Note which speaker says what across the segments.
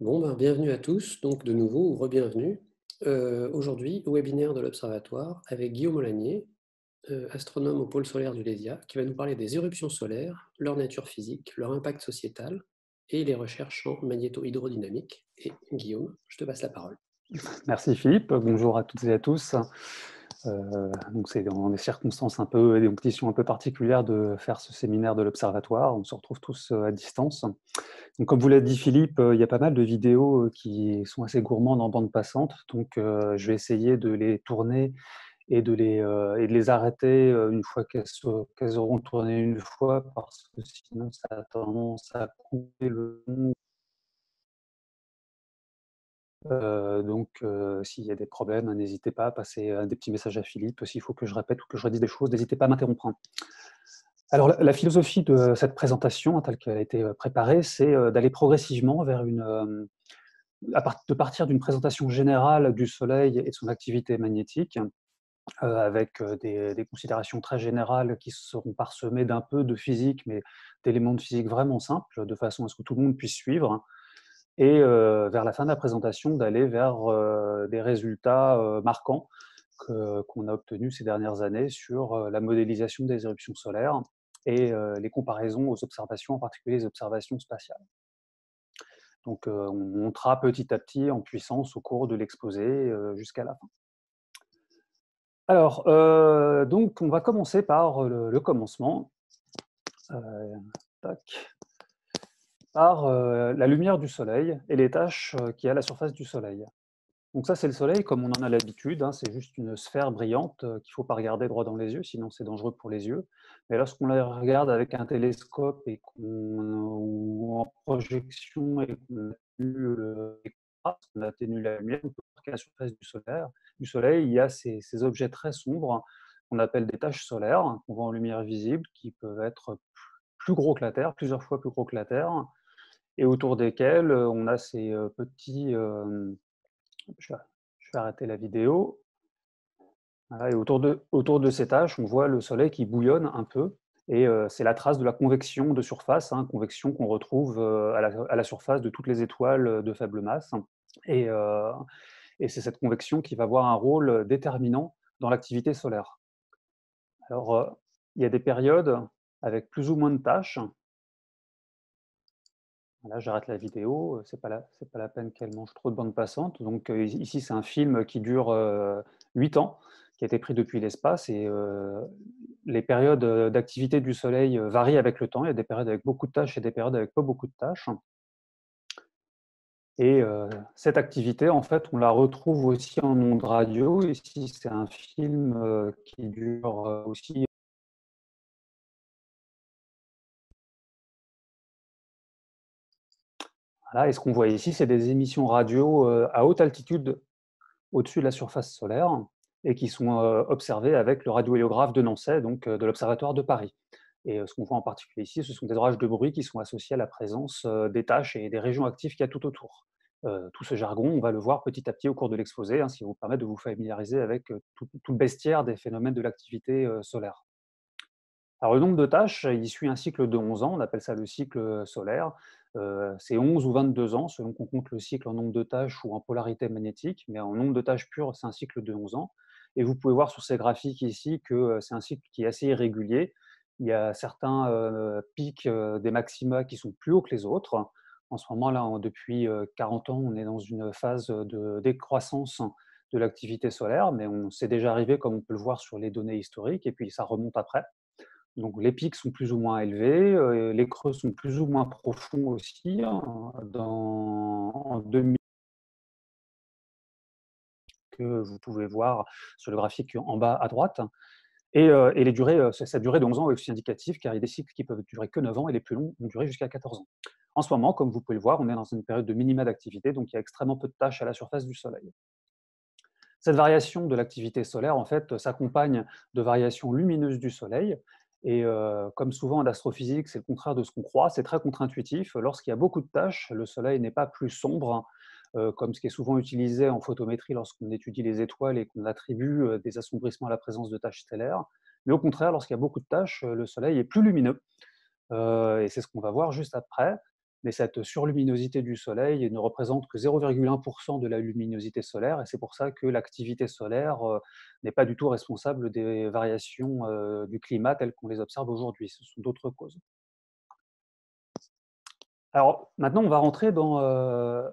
Speaker 1: Bon, ben, bienvenue à tous, donc de nouveau ou re-bienvenue. Aujourd'hui, au webinaire de l'Observatoire avec Guillaume Molanier, astronome au pôle solaire du LESIA, qui va nous parler des éruptions solaires, leur nature physique, leur impact sociétal et les recherches en magnéto-hydrodynamique. Et Guillaume, je te passe la parole.
Speaker 2: Merci Philippe, bonjour à toutes et à tous. Donc c'est dans des circonstances un peu, des conditions un peu particulières de faire ce séminaire de l'Observatoire. On se retrouve tous à distance. Donc comme vous l'a dit Philippe, il y a pas mal de vidéos qui sont assez gourmandes en bande passante. Donc je vais essayer de les tourner et de les arrêter une fois qu'elles auront tourné une fois, parce que sinon ça a tendance à couper le son. S'il y a des problèmes, n'hésitez pas à passer des petits messages à Philippe. S'il faut que je répète ou que je redise des choses, n'hésitez pas à m'interrompre, hein. Alors la philosophie de cette présentation, telle qu'elle a été préparée, c'est d'aller progressivement vers de partir d'une présentation générale du Soleil et de son activité magnétique, avec des considérations très générales qui seront parsemées d'un peu de physique, mais d'éléments de physique vraiment simples, de façon à ce que tout le monde puisse suivre. Et vers la fin de la présentation, d'aller vers des résultats marquants qu'on a obtenus ces dernières années sur la modélisation des éruptions solaires et les comparaisons aux observations, en particulier les observations spatiales. Donc on montera petit à petit en puissance au cours de l'exposé jusqu'à la fin. Alors, donc on va commencer par le commencement. Tac. Par la lumière du Soleil et les taches qu'il y a à la surface du Soleil. Donc ça, c'est le Soleil comme on en a l'habitude, hein, c'est juste une sphère brillante qu'il ne faut pas regarder droit dans les yeux, sinon c'est dangereux pour les yeux. Mais lorsqu'on la regarde avec un télescope ou en projection et qu'on atténue la lumière, on peut voir qu'à la surface du Soleil, il y a ces objets très sombres qu'on appelle des taches solaires, qu'on voit en lumière visible, qui peuvent être plus gros que la Terre, plusieurs fois plus gros que la Terre, et autour desquels on a ces petits... je vais je vais arrêter la vidéo. Voilà, et autour de ces taches, on voit le Soleil qui bouillonne un peu, et c'est la trace de la convection de surface, hein, convection qu'on retrouve à la surface de toutes les étoiles de faible masse. Et, heu, et c'est cette convection qui va avoir un rôle déterminant dans l'activité solaire. Alors, il y a des périodes avec plus ou moins de tâches. Là, j'arrête la vidéo, c'est pas la peine qu'elle mange trop de bande passante. Donc ici, c'est un film qui dure 8 ans, qui a été pris depuis l'espace, et les périodes d'activité du Soleil varient avec le temps. Il y a des périodes avec beaucoup de tâches et des périodes avec pas beaucoup de tâches. Et cette activité, en fait, on la retrouve aussi en ondes radio. Ici, c'est un film qui dure aussi. Voilà, et ce qu'on voit ici, c'est des émissions radio à haute altitude au-dessus de la surface solaire, et qui sont observés avec le radiohéliographe de Nançay, donc de l'Observatoire de Paris. Et ce qu'on voit en particulier ici, ce sont des orages de bruit qui sont associés à la présence des taches et des régions actives qu'il y a tout autour. Tout ce jargon, on va le voir petit à petit au cours de l'exposé, hein, ce qui va vous permettre de vous familiariser avec tout le bestiaire des phénomènes de l'activité solaire. Alors le nombre de tâches, il suit un cycle de 11 ans, on appelle ça le cycle solaire. C'est 11 ou 22 ans selon qu'on compte le cycle en nombre de tâches ou en polarité magnétique, mais en nombre de tâches pures, c'est un cycle de 11 ans. Et vous pouvez voir sur ces graphiques ici que c'est un cycle qui est assez irrégulier. Il y a certains pics des maxima qui sont plus hauts que les autres. En ce moment là, depuis 40 ans, on est dans une phase de décroissance de l'activité solaire, mais c'est déjà arrivé, comme on peut le voir sur les données historiques, et puis ça remonte après. Donc les pics sont plus ou moins élevés, les creux sont plus ou moins profonds aussi, hein, en 2000, que vous pouvez voir sur le graphique en bas à droite. Et les durées, cette durée de 11 ans est aussi indicative, car il y a des cycles qui peuvent durer que 9 ans et les plus longs ont duré jusqu'à 14 ans. En ce moment, comme vous pouvez le voir, on est dans une période de minima d'activité, donc il y a extrêmement peu de tâches à la surface du Soleil. Cette variation de l'activité solaire, en fait, s'accompagne de variations lumineuses du Soleil. Et comme souvent en astrophysique, c'est le contraire de ce qu'on croit, c'est très contre-intuitif. Lorsqu'il y a beaucoup de tâches, le Soleil n'est pas plus sombre, comme ce qui est souvent utilisé en photométrie lorsqu'on étudie les étoiles et qu'on attribue des assombrissements à la présence de taches stellaires. Mais au contraire, lorsqu'il y a beaucoup de tâches, le Soleil est plus lumineux. Et c'est ce qu'on va voir juste après. mais cette surluminosité du Soleil ne représente que 0,1% de la luminosité solaire, et c'est pour ça que l'activité solaire n'est pas du tout responsable des variations du climat telles qu'on les observe aujourd'hui. Ce sont d'autres causes. Alors maintenant, on va rentrer dans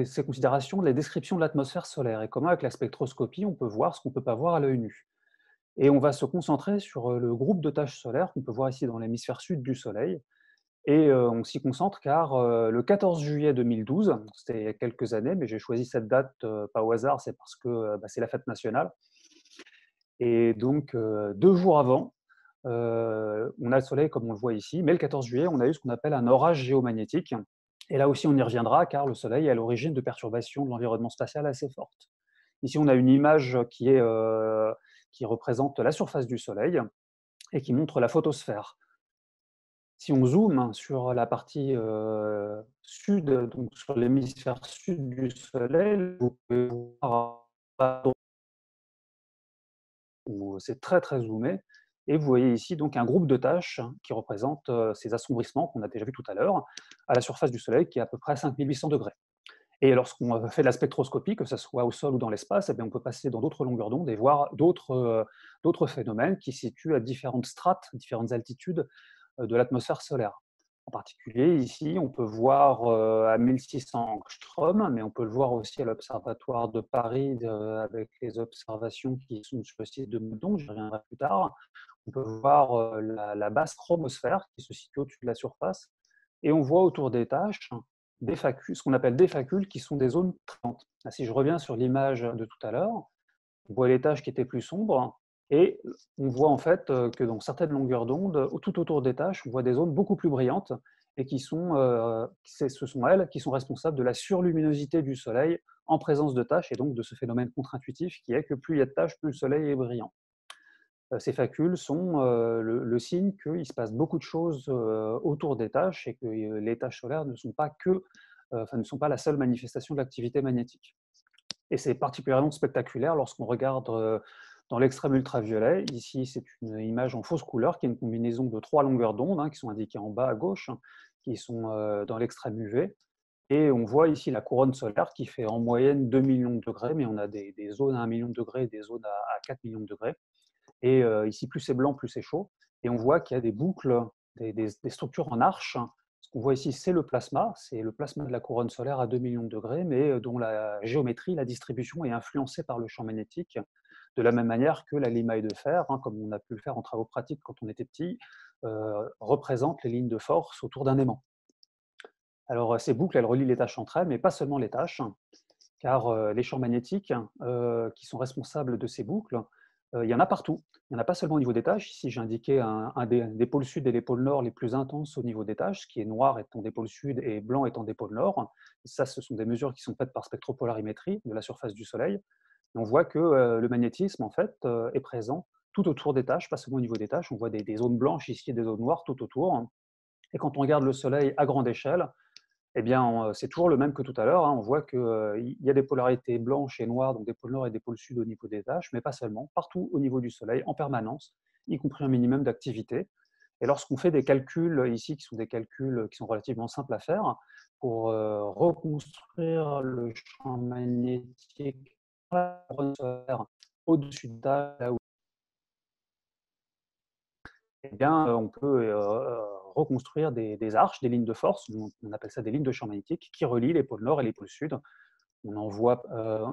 Speaker 2: ces considérations, les descriptions de l'atmosphère solaire et comment, avec la spectroscopie, on peut voir ce qu'on ne peut pas voir à l'œil nu. Et on va se concentrer sur le groupe de taches solaires qu'on peut voir ici dans l'hémisphère sud du Soleil. Et on s'y concentre car le 14 juillet 2012, c'était il y a quelques années, mais j'ai choisi cette date pas au hasard, c'est parce que c'est la fête nationale. Et donc 2 jours avant, on a le Soleil comme on le voit ici, mais le 14 juillet, on a eu ce qu'on appelle un orage géomagnétique. Et là aussi, on y reviendra car le Soleil est à l'origine de perturbations de l'environnement spatial assez fortes. Ici, on a une image qui représente la surface du Soleil et qui montre la photosphère. Si on zoome sur la partie sud, donc sur l'hémisphère sud du Soleil, vous pouvez voir où c'est très très zoomé, et vous voyez ici donc un groupe de taches qui représente ces assombrissements qu'on a déjà vu tout à l'heure, à la surface du Soleil qui est à peu près 5800 degrés. Et lorsqu'on fait de la spectroscopie, que ce soit au sol ou dans l'espace, eh bien, on peut passer dans d'autres longueurs d'onde et voir d'autres phénomènes qui se situent à différentes strates, différentes altitudes de l'atmosphère solaire. En particulier, ici, on peut voir à 1600 angstroms, mais on peut le voir aussi à l'Observatoire de Paris avec les observations qui sont sur le site de Meudon, j'y reviendrai plus tard. On peut voir la basse chromosphère qui se situe au-dessus de la surface, et on voit autour des taches des facules, ce qu'on appelle des facules, qui sont des zones triantes. Si je reviens sur l'image de tout à l'heure, on voit les taches qui étaient plus sombres, et on voit en fait que dans certaines longueurs d'onde, tout autour des taches, on voit des zones beaucoup plus brillantes, et ce sont elles qui sont responsables de la surluminosité du Soleil en présence de taches, et donc de ce phénomène contre-intuitif qui est que plus il y a de taches, plus le Soleil est brillant. Ces facules sont le signe qu'il se passe beaucoup de choses autour des taches, et que les taches solaires ne sont pas ne sont pas la seule manifestation de l'activité magnétique. Et c'est particulièrement spectaculaire lorsqu'on regarde dans l'extrême ultraviolet. Ici, c'est une image en fausse couleur qui est une combinaison de 3 longueurs d'onde qui sont indiquées en bas à gauche, qui sont dans l'extrême UV. Et on voit ici la couronne solaire qui fait en moyenne 2 millions de degrés, mais on a des zones à 1 million de degrés et des zones à 4 millions de degrés. Et ici, plus c'est blanc, plus c'est chaud. Et on voit qu'il y a des boucles, des structures en arche. Ce qu'on voit ici, c'est le plasma de la couronne solaire à 2 millions de degrés, mais dont la géométrie, la distribution est influencée par le champ magnétique, de la même manière que la limaille de fer, comme on a pu le faire en travaux pratiques quand on était petit, représente les lignes de force autour d'un aimant. Alors ces boucles, elles relient les tâches entre elles, mais pas seulement les tâches, car les champs magnétiques qui sont responsables de ces boucles, il y en a partout. Il n'y en a pas seulement au niveau des tâches. Ici, j'ai indiqué des pôles sud et les pôles nord les plus intenses au niveau des tâches, ce qui est noir étant des pôles sud et blanc étant des pôles nord. Et ça, ce sont des mesures qui sont faites par spectropolarimétrie de la surface du Soleil. Et on voit que le magnétisme, en fait, est présent tout autour des tâches, pas seulement au niveau des tâches. On voit des zones blanches ici et des zones noires tout autour. Et quand on regarde le Soleil à grande échelle, eh bien, c'est toujours le même que tout à l'heure. On voit qu'il y a des polarités blanches et noires, donc des pôles nord et des pôles sud au niveau des tâches, mais pas seulement, partout au niveau du Soleil, en permanence, y compris un minimum d'activité. Et lorsqu'on fait des calculs ici, qui sont des calculs qui sont relativement simples à faire, pour reconstruire le champ magnétique solaire au-dessus de là où eh bien, on peut reconstruire des arches, des lignes de force, on appelle ça des lignes de champ magnétique, qui relient les pôles nord et les pôles sud. On en voit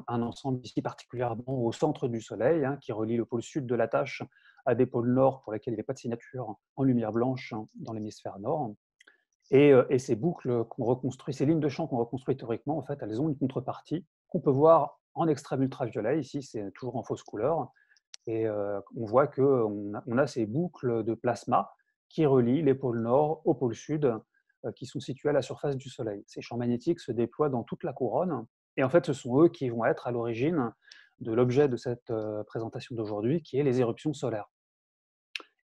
Speaker 2: un ensemble ici particulièrement au centre du Soleil, qui relie le pôle sud de la tâche à des pôles nord pour lesquels il n'y a pas de signature en lumière blanche dans l'hémisphère nord. Et ces boucles qu'on reconstruit, ces lignes de champ qu'on reconstruit théoriquement, en fait, elles ont une contrepartie qu'on peut voir en extrême ultraviolet. Ici, c'est toujours en fausse couleur. Et on voit qu'on a ces boucles de plasma qui relient les pôles nord au pôle sud, qui sont situés à la surface du Soleil. Ces champs magnétiques se déploient dans toute la couronne, et en fait, ce sont eux qui vont être à l'origine de l'objet de cette présentation d'aujourd'hui, qui est les éruptions solaires.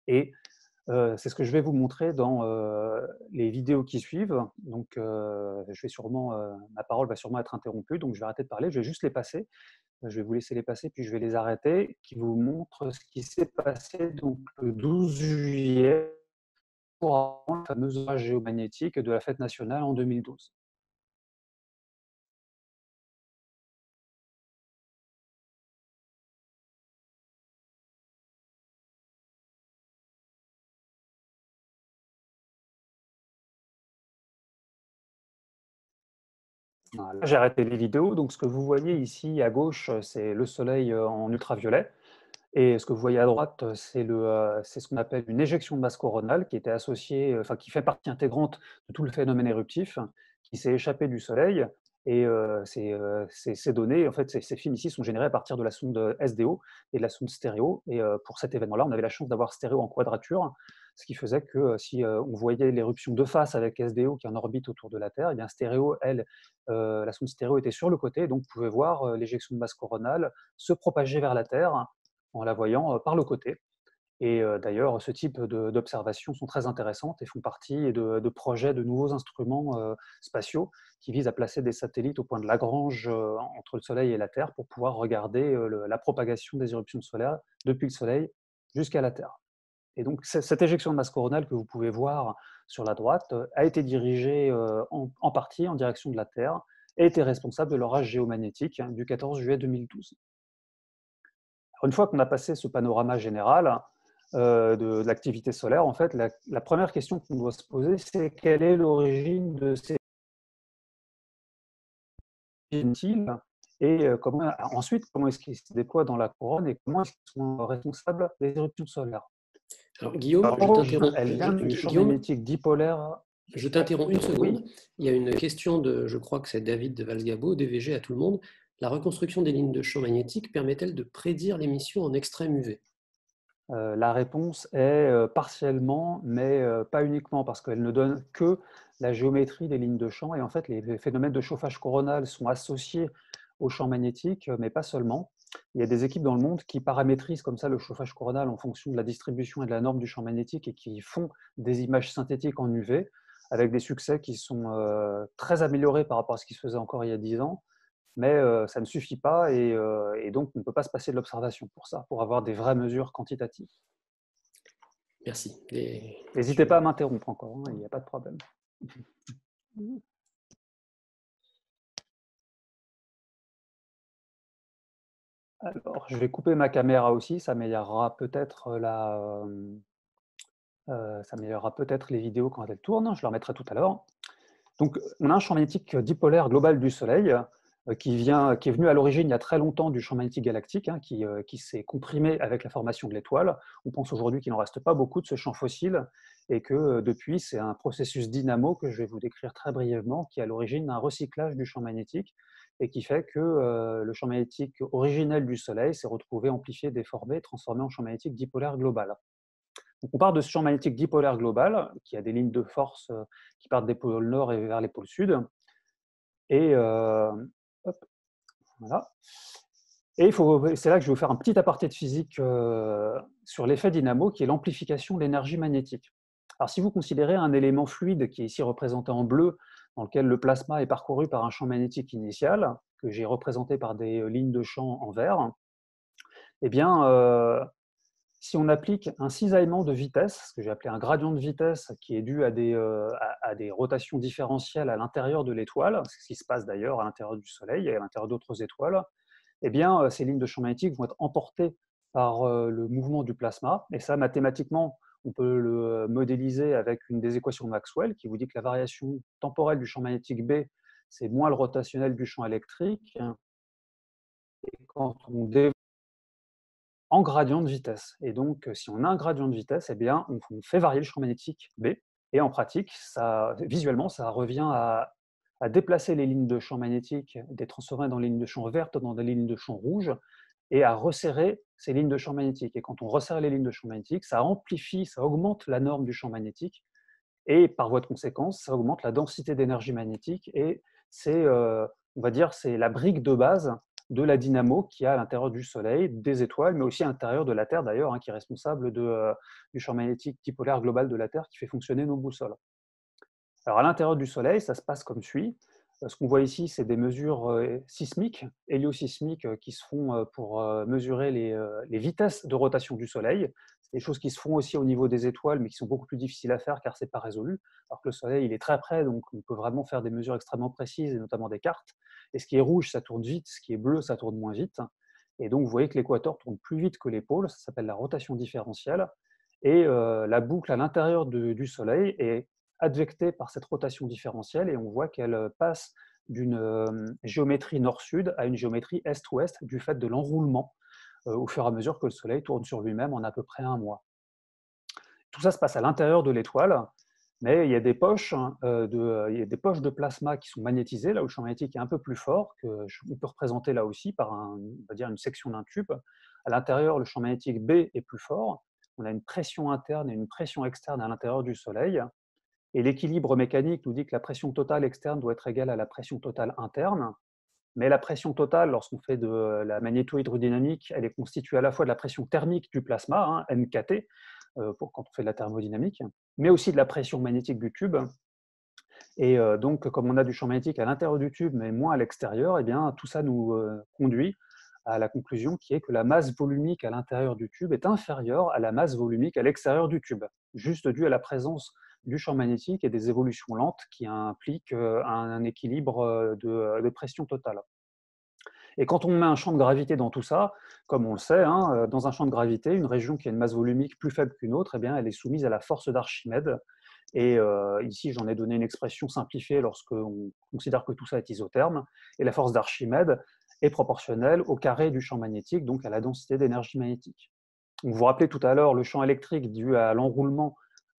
Speaker 2: Et c'est ce que je vais vous montrer dans les vidéos qui suivent. Donc, ma parole va sûrement être interrompue, donc je vais arrêter de parler, je vais juste les passer. Je vais vous laisser les passer, puis je vais les arrêter, qui vous montrent ce qui s'est passé donc, le 12 juillet avant le fameux orage géomagnétique de la fête nationale en 2012. Voilà, j'ai arrêté les vidéos, donc ce que vous voyez ici à gauche, c'est le soleil en ultraviolet. Et ce que vous voyez à droite, c'est ce qu'on appelle une éjection de masse coronale qui était associée, enfin qui fait partie intégrante de tout le phénomène éruptif, qui s'est échappé du Soleil. Et ces données, en fait, ces films ici sont générés à partir de la sonde SDO et de la sonde stéréo. Et pour cet événement-là, on avait la chance d'avoir stéréo en quadrature, ce qui faisait que si on voyait l'éruption de face avec SDO qui est en orbite autour de la Terre, et bien stéréo, elle, la sonde stéréo était sur le côté, donc vous pouvez voir l'éjection de masse coronale se propager vers la Terre en la voyant par le côté. Et d'ailleurs, ce type d'observations sont très intéressantes et font partie de projets de nouveaux instruments spatiaux qui visent à placer des satellites au point de Lagrange entre le Soleil et la Terre pour pouvoir regarder la propagation des éruptions solaires depuis le Soleil jusqu'à la Terre. Et donc, cette éjection de masse coronale que vous pouvez voir sur la droite a été dirigée en partie en direction de la Terre et était responsable de l'orage géomagnétique du 14 juillet 2012. Une fois qu'on a passé ce panorama général de l'activité solaire, en fait, la première question qu'on doit se poser, c'est quelle est l'origine de ces viennent-ils et ensuite, comment est-ce qu'ils se déploient dans la couronne et comment est-ce qu'ils sont responsables des éruptions solaires.
Speaker 1: Alors Guillaume,
Speaker 2: La rose, elle vient du champ
Speaker 1: Guillaume,
Speaker 2: magnétique dipolaire.
Speaker 1: je t'interromps une seconde.
Speaker 2: Oui,
Speaker 1: Il y a une question de, je crois que c'est David de Valsgabo, DVG à tout le monde. La reconstruction des lignes de champ magnétique permet-elle de prédire l'émission en extrême UV?
Speaker 2: la réponse est partiellement, mais pas uniquement, parce qu'elle ne donne que la géométrie des lignes de champ. Et en fait, les phénomènes de chauffage coronal sont associés au champ magnétique, mais pas seulement. Il y a des équipes dans le monde qui paramétrisent comme ça le chauffage coronal en fonction de la distribution et de la norme du champ magnétique et qui font des images synthétiques en UV avec des succès qui sont très améliorés par rapport à ce qui se faisait encore il y a 10 ans. Mais ça ne suffit pas et donc on ne peut pas se passer de l'observation pour ça, pour avoir des vraies mesures quantitatives.
Speaker 1: Merci.
Speaker 2: N'hésitez pas à m'interrompre encore, il n'y a pas de problème. Alors, je vais couper ma caméra aussi, ça améliorera peut-être les vidéos quand elles tournent, je le remettrai tout à l'heure. Donc, on a un champ magnétique dipolaire global du Soleil qui est venu à l'origine il y a très longtemps du champ magnétique galactique, qui s'est comprimé avec la formation de l'étoile. On pense aujourd'hui qu'il n'en reste pas beaucoup de ce champ fossile et que depuis, c'est un processus dynamo que je vais vous décrire très brièvement qui est à l'origine d'un recyclage du champ magnétique et qui fait que le champ magnétique originel du Soleil s'est retrouvé amplifié, déformé, transformé en champ magnétique dipolaire global. Donc on part de ce champ magnétique dipolaire global, qui a des lignes de force qui partent des pôles nord et vers les pôles sud. Et hop, voilà. Et c'est là que je vais vous faire un petit aparté de physique sur l'effet dynamo, qui est l'amplification de l'énergie magnétique. Alors si vous considérez un élément fluide qui est ici représenté en bleu, dans lequel le plasma est parcouru par un champ magnétique initial, que j'ai représenté par des lignes de champ en vert, eh bien, si on applique un cisaillement de vitesse, ce que j'ai appelé un gradient de vitesse, qui est dû à des rotations différentielles à l'intérieur de l'étoile, c'est ce qui se passe d'ailleurs à l'intérieur du Soleil et à l'intérieur d'autres étoiles, eh bien, ces lignes de champ magnétique vont être emportées par le mouvement du plasma. Et ça, mathématiquement, on peut le modéliser avec une des équations de Maxwell qui vous dit que la variation temporelle du champ magnétique B, c'est moins le rotationnel du champ électrique. Et quand on développe en gradient de vitesse. Et donc, si on a un gradient de vitesse, eh bien, on fait varier le champ magnétique B. Et en pratique, visuellement, ça revient à déplacer les lignes de champ magnétique, des transformer dans les lignes de champ vertes dans des lignes de champ rouges, et à resserrer ces lignes de champ magnétique. Et quand on resserre les lignes de champ magnétique, ça amplifie, ça augmente la norme du champ magnétique, et par voie de conséquence, ça augmente la densité d'énergie magnétique, et c'est, on va dire, c'est la brique de base de la dynamo qu'il y a à l'intérieur du Soleil, des étoiles, mais aussi à l'intérieur de la Terre d'ailleurs, qui est responsable du champ magnétique dipolaire global de la Terre qui fait fonctionner nos boussoles. Alors à l'intérieur du Soleil, ça se passe comme suit. Ce qu'on voit ici, c'est des mesures sismiques, héliosismiques, qui se font pour mesurer les vitesses de rotation du Soleil. des choses qui se font aussi au niveau des étoiles, mais qui sont beaucoup plus difficiles à faire car c'est pas résolu. Alors que le Soleil, il est très près, donc on peut vraiment faire des mesures extrêmement précises, et notamment des cartes. Et ce qui est rouge, ça tourne vite, ce qui est bleu, ça tourne moins vite. Et donc vous voyez que l'équateur tourne plus vite que les pôles, ça s'appelle la rotation différentielle. Et la boucle à l'intérieur du Soleil est advectée par cette rotation différentielle, et on voit qu'elle passe d'une géométrie nord-sud à une géométrie est-ouest du fait de l'enroulement au fur et à mesure que le Soleil tourne sur lui-même en à peu près un mois. Tout ça se passe à l'intérieur de l'étoile, mais il y a des poches, il y a des poches de plasma qui sont magnétisées, là où le champ magnétique est un peu plus fort, qu'on peut représenter là aussi par on va dire une section d'un tube. À l'intérieur, le champ magnétique B est plus fort. On a une pression interne et une pression externe à l'intérieur du Soleil. Et l'équilibre mécanique nous dit que la pression totale externe doit être égale à la pression totale interne. Mais la pression totale, lorsqu'on fait de la magnéto-hydrodynamique, elle est constituée à la fois de la pression thermique du plasma, hein, MKT, quand on fait de la thermodynamique, mais aussi de la pression magnétique du tube. Et donc, comme on a du champ magnétique à l'intérieur du tube, mais moins à l'extérieur, eh bien, tout ça nous conduit à la conclusion qui est que la masse volumique à l'intérieur du tube est inférieure à la masse volumique à l'extérieur du tube, juste due à la présence du champ magnétique et des évolutions lentes qui impliquent un équilibre de pression totale. Et quand on met un champ de gravité dans tout ça, comme on le sait, hein, dans un champ de gravité, une région qui a une masse volumique plus faible qu'une autre, eh bien, elle est soumise à la force d'Archimède. Et ici, j'en ai donné une expression simplifiée lorsqu'on considère que tout ça est isotherme. Et la force d'Archimède est proportionnelle au carré du champ magnétique, donc à la densité d'énergie magnétique. Donc, vous vous rappelez tout à l'heure, le champ électrique dû à l'enroulement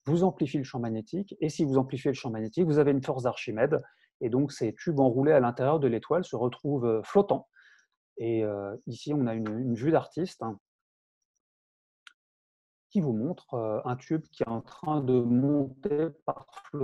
Speaker 2: vous amplifie le champ magnétique. Et si vous amplifiez le champ magnétique, vous avez une force d'Archimède. Et donc, ces tubes enroulés à l'intérieur de l'étoile se retrouvent flottants. Et ici, on a une vue d'artiste, hein, qui vous montre un tube qui est en train de monter par flot.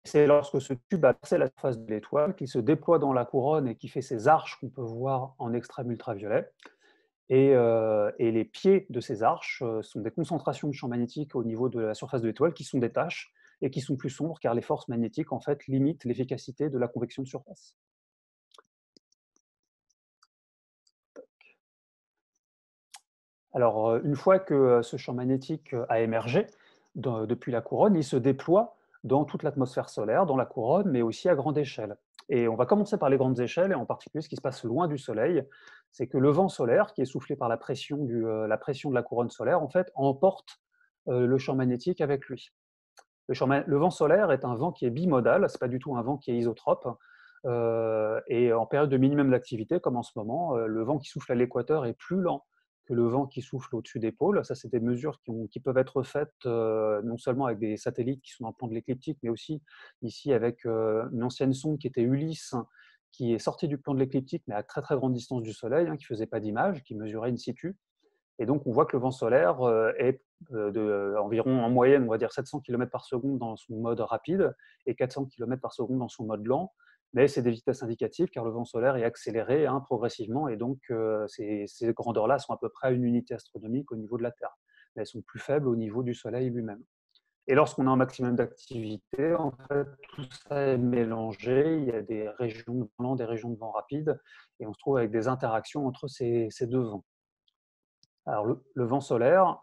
Speaker 2: C'est lorsque ce tube a percé la surface de l'étoile qu'il se déploie dans la couronne et qui fait ces arches qu'on peut voir en extrême ultraviolet. Et les pieds de ces arches sont des concentrations de champ magnétique au niveau de la surface de l'étoile qui sont des taches et qui sont plus sombres car les forces magnétiques en fait limitent l'efficacité de la convection de surface. Alors, une fois que ce champ magnétique a émergé depuis la couronne, il se déploie dans toute l'atmosphère solaire, dans la couronne, mais aussi à grande échelle. Et on va commencer par les grandes échelles, et en particulier ce qui se passe loin du Soleil, c'est que le vent solaire, qui est soufflé par la pression de la couronne solaire, en fait, emporte le champ magnétique avec lui. Le vent solaire est un vent qui est bimodal, ce n'est pas du tout un vent qui est isotrope. Et en période de minimum d'activité, comme en ce moment, le vent qui souffle à l'équateur est plus lent que le vent qui souffle au-dessus des pôles. Ça, c'est des mesures qui peuvent être faites non seulement avec des satellites qui sont dans le plan de l'écliptique, mais aussi ici avec une ancienne sonde qui était Ulysse, qui est sortie du plan de l'écliptique, mais à très très grande distance du Soleil, qui ne faisait pas d'image, qui mesurait in situ. Et donc, on voit que le vent solaire est environ en moyenne, on va dire 700 km par seconde dans son mode rapide et 400 km par seconde dans son mode lent. Mais c'est des vitesses indicatives car le vent solaire est accéléré progressivement et donc ces grandeurs-là sont à peu près à une unité astronomique au niveau de la Terre. Mais elles sont plus faibles au niveau du Soleil lui-même. Et lorsqu'on a un maximum d'activité, en fait, tout ça est mélangé. Il y a des régions de vent lent, des régions de vent rapide et on se trouve avec des interactions entre ces deux vents. Alors le vent solaire,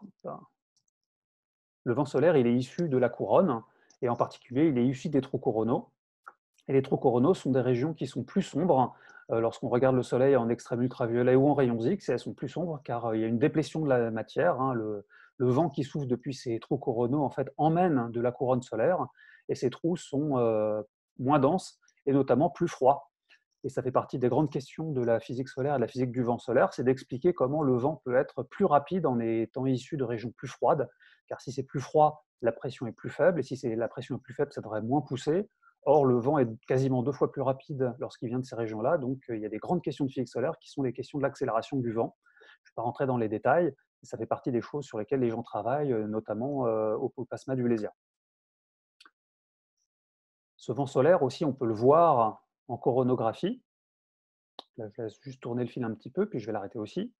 Speaker 2: il est issu de la couronne, et en particulier, il est issu des trous coronaux. Et les trous coronaux sont des régions qui sont plus sombres. Lorsqu'on regarde le Soleil en extrême ultraviolet ou en rayons X, elles sont plus sombres car il y a une déplétion de la matière. Le vent qui souffle depuis ces trous coronaux en fait, emmène de la couronne solaire, et ces trous sont moins denses et notamment plus froids. Et ça fait partie des grandes questions de la physique solaire et de la physique du vent solaire, c'est d'expliquer comment le vent peut être plus rapide en étant issu de régions plus froides, car si c'est plus froid, la pression est plus faible, et si la pression est plus faible, ça devrait moins pousser. Or, le vent est quasiment 2 fois plus rapide lorsqu'il vient de ces régions-là, donc il y a des grandes questions de physique solaire qui sont les questions de l'accélération du vent. Je ne vais pas rentrer dans les détails, mais ça fait partie des choses sur lesquelles les gens travaillent, notamment au plasma du Vélésia. Ce vent solaire aussi, on peut le voir en coronographie. Là, je laisse juste tourner le fil un petit peu, puis je vais l'arrêter aussi.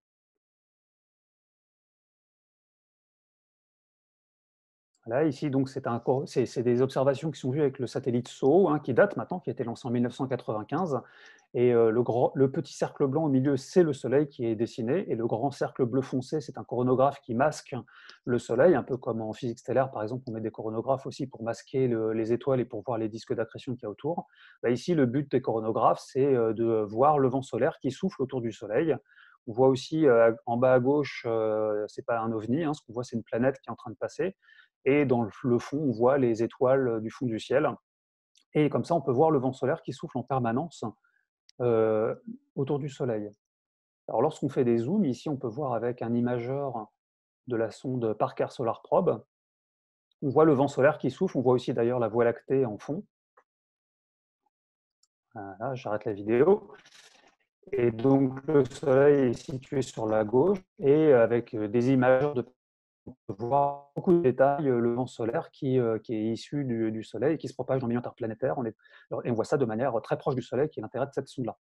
Speaker 2: Là, ici, donc, c'est des observations qui sont vues avec le satellite SOHO, hein, qui date maintenant, qui a été lancé en 1995. Et le petit cercle blanc au milieu, c'est le Soleil qui est dessiné. Et le grand cercle bleu foncé, c'est un coronographe qui masque le Soleil, un peu comme en physique stellaire, par exemple, on met des coronographes aussi pour masquer les étoiles et pour voir les disques d'accrétion qu'il y a autour. Bah, ici, le but des coronographes, c'est de voir le vent solaire qui souffle autour du Soleil. On voit aussi en bas à gauche, c'est pas un ovni, hein, ce qu'on voit, c'est une planète qui est en train de passer. Et dans le fond, on voit les étoiles du fond du ciel. Et comme ça, on peut voir le vent solaire qui souffle en permanence euh, autour du Soleil. Alors, lorsqu'on fait des zooms, ici, on peut voir avec un imageur de la sonde Parker Solar Probe, on voit le vent solaire qui souffle. On voit aussi d'ailleurs la Voie lactée en fond. Voilà, j'arrête la vidéo. Et donc, le Soleil est situé sur la gauche et avec des imageurs on peut voir beaucoup de détails, le vent solaire qui est issu du Soleil et qui se propage dans le milieu interplanétaire. Et on voit ça de manière très proche du Soleil, qui est l'intérêt de cette sonde-là.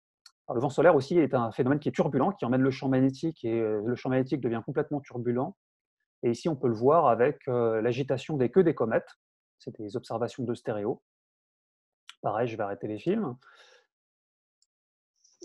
Speaker 2: Le vent solaire aussi est un phénomène qui est turbulent, qui emmène le champ magnétique, et le champ magnétique devient complètement turbulent. Et ici, on peut le voir avec l'agitation des queues des comètes. C'est des observations de stéréo. Pareil, je vais arrêter les films.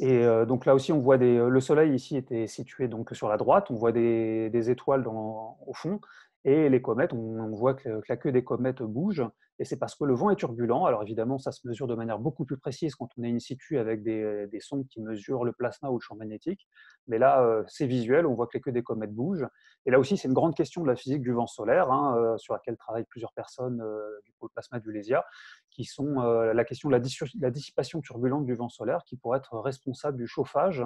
Speaker 2: Et donc là aussi, on voit le Soleil ici était situé donc sur la droite, on voit des étoiles au fond, et les comètes, on voit que la queue des comètes bouge, et c'est parce que le vent est turbulent. Alors évidemment, ça se mesure de manière beaucoup plus précise quand on est in situ avec des sondes qui mesurent le plasma ou le champ magnétique, mais là, c'est visuel, on voit que les queues des comètes bougent. Et là aussi, c'est une grande question de la physique du vent solaire, hein, sur laquelle travaillent plusieurs personnes du pôle plasma du LESIA, qui sont la question de la dissipation turbulente du vent solaire, qui pourrait être responsable du chauffage,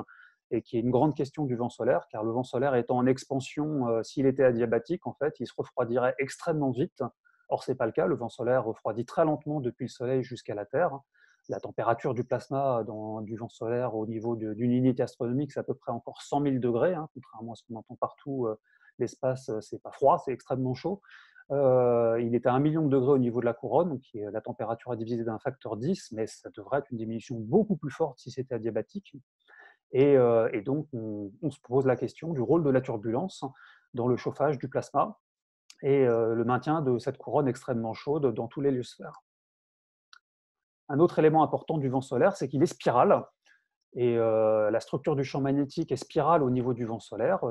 Speaker 2: et qui est une grande question du vent solaire, car le vent solaire étant en expansion, s'il était adiabatique, en fait, il se refroidirait extrêmement vite. Or, ce n'est pas le cas, le vent solaire refroidit très lentement depuis le Soleil jusqu'à la Terre. La température du plasma du vent solaire au niveau d'une unité astronomique, c'est à peu près encore 100 000 degrés, hein, contrairement à ce qu'on entend partout. L'espace, c'est pas froid, c'est extrêmement chaud. Il est à 1 million de degrés au niveau de la couronne, donc la température a divisé d'un facteur 10, mais ça devrait être une diminution beaucoup plus forte si c'était adiabatique. Et donc, on se pose la question du rôle de la turbulence dans le chauffage du plasma et le maintien de cette couronne extrêmement chaude dans tous les héliosphères. Un autre élément important du vent solaire, c'est qu'il est spiral. Et la structure du champ magnétique est spirale au niveau du vent solaire,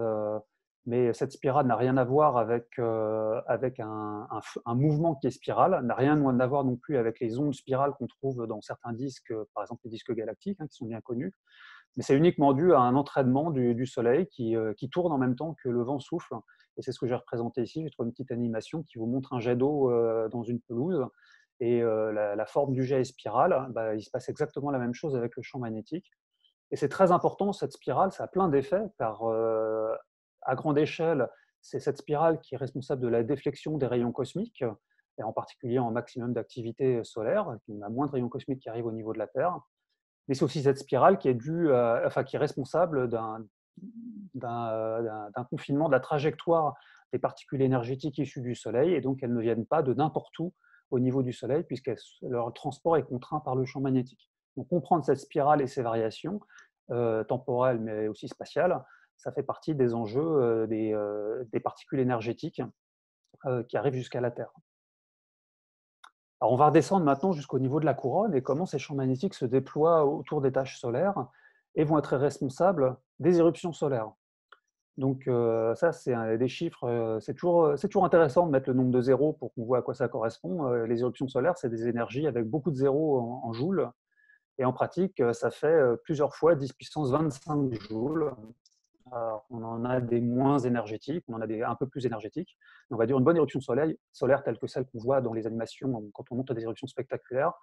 Speaker 2: mais cette spirale n'a rien à voir avec un mouvement qui est spiral, n'a rien à voir non plus avec les ondes spirales qu'on trouve dans certains disques, par exemple les disques galactiques, hein, qui sont bien connus. Mais c'est uniquement dû à un entraînement du Soleil qui tourne en même temps que le vent souffle. Et c'est ce que j'ai représenté ici. J'ai trouvé une petite animation qui vous montre un jet d'eau dans une pelouse. Et la forme du jet est spirale. Bah, il se passe exactement la même chose avec le champ magnétique. Et c'est très important, cette spirale, ça a plein d'effets, car à grande échelle, c'est cette spirale qui est responsable de la déflexion des rayons cosmiques, et en particulier en maximum d'activité solaire. On a moins de rayons cosmiques qui arrivent au niveau de la Terre. Mais c'est aussi cette spirale qui est qui est responsable d'un confinement de la trajectoire des particules énergétiques issues du Soleil, et donc elles ne viennent pas de n'importe où au niveau du Soleil, puisque leur transport est contraint par le champ magnétique. Donc comprendre cette spirale et ses variations temporelles, mais aussi spatiales, ça fait partie des enjeux des particules énergétiques qui arrivent jusqu'à la Terre. Alors on va redescendre maintenant jusqu'au niveau de la couronne et comment ces champs magnétiques se déploient autour des taches solaires et vont être responsables des éruptions solaires. Donc ça, c'est des chiffres, c'est toujours intéressant de mettre le nombre de zéros pour qu'on voit à quoi ça correspond. Les éruptions solaires, c'est des énergies avec beaucoup de zéros en joules. Et en pratique, ça fait plusieurs fois 10 puissance 25 joules. Alors, on en a des moins énergétiques, on en a des un peu plus énergétiques. On va dire une bonne éruption solaire telle que celle qu'on voit dans les animations quand on monte à des éruptions spectaculaires,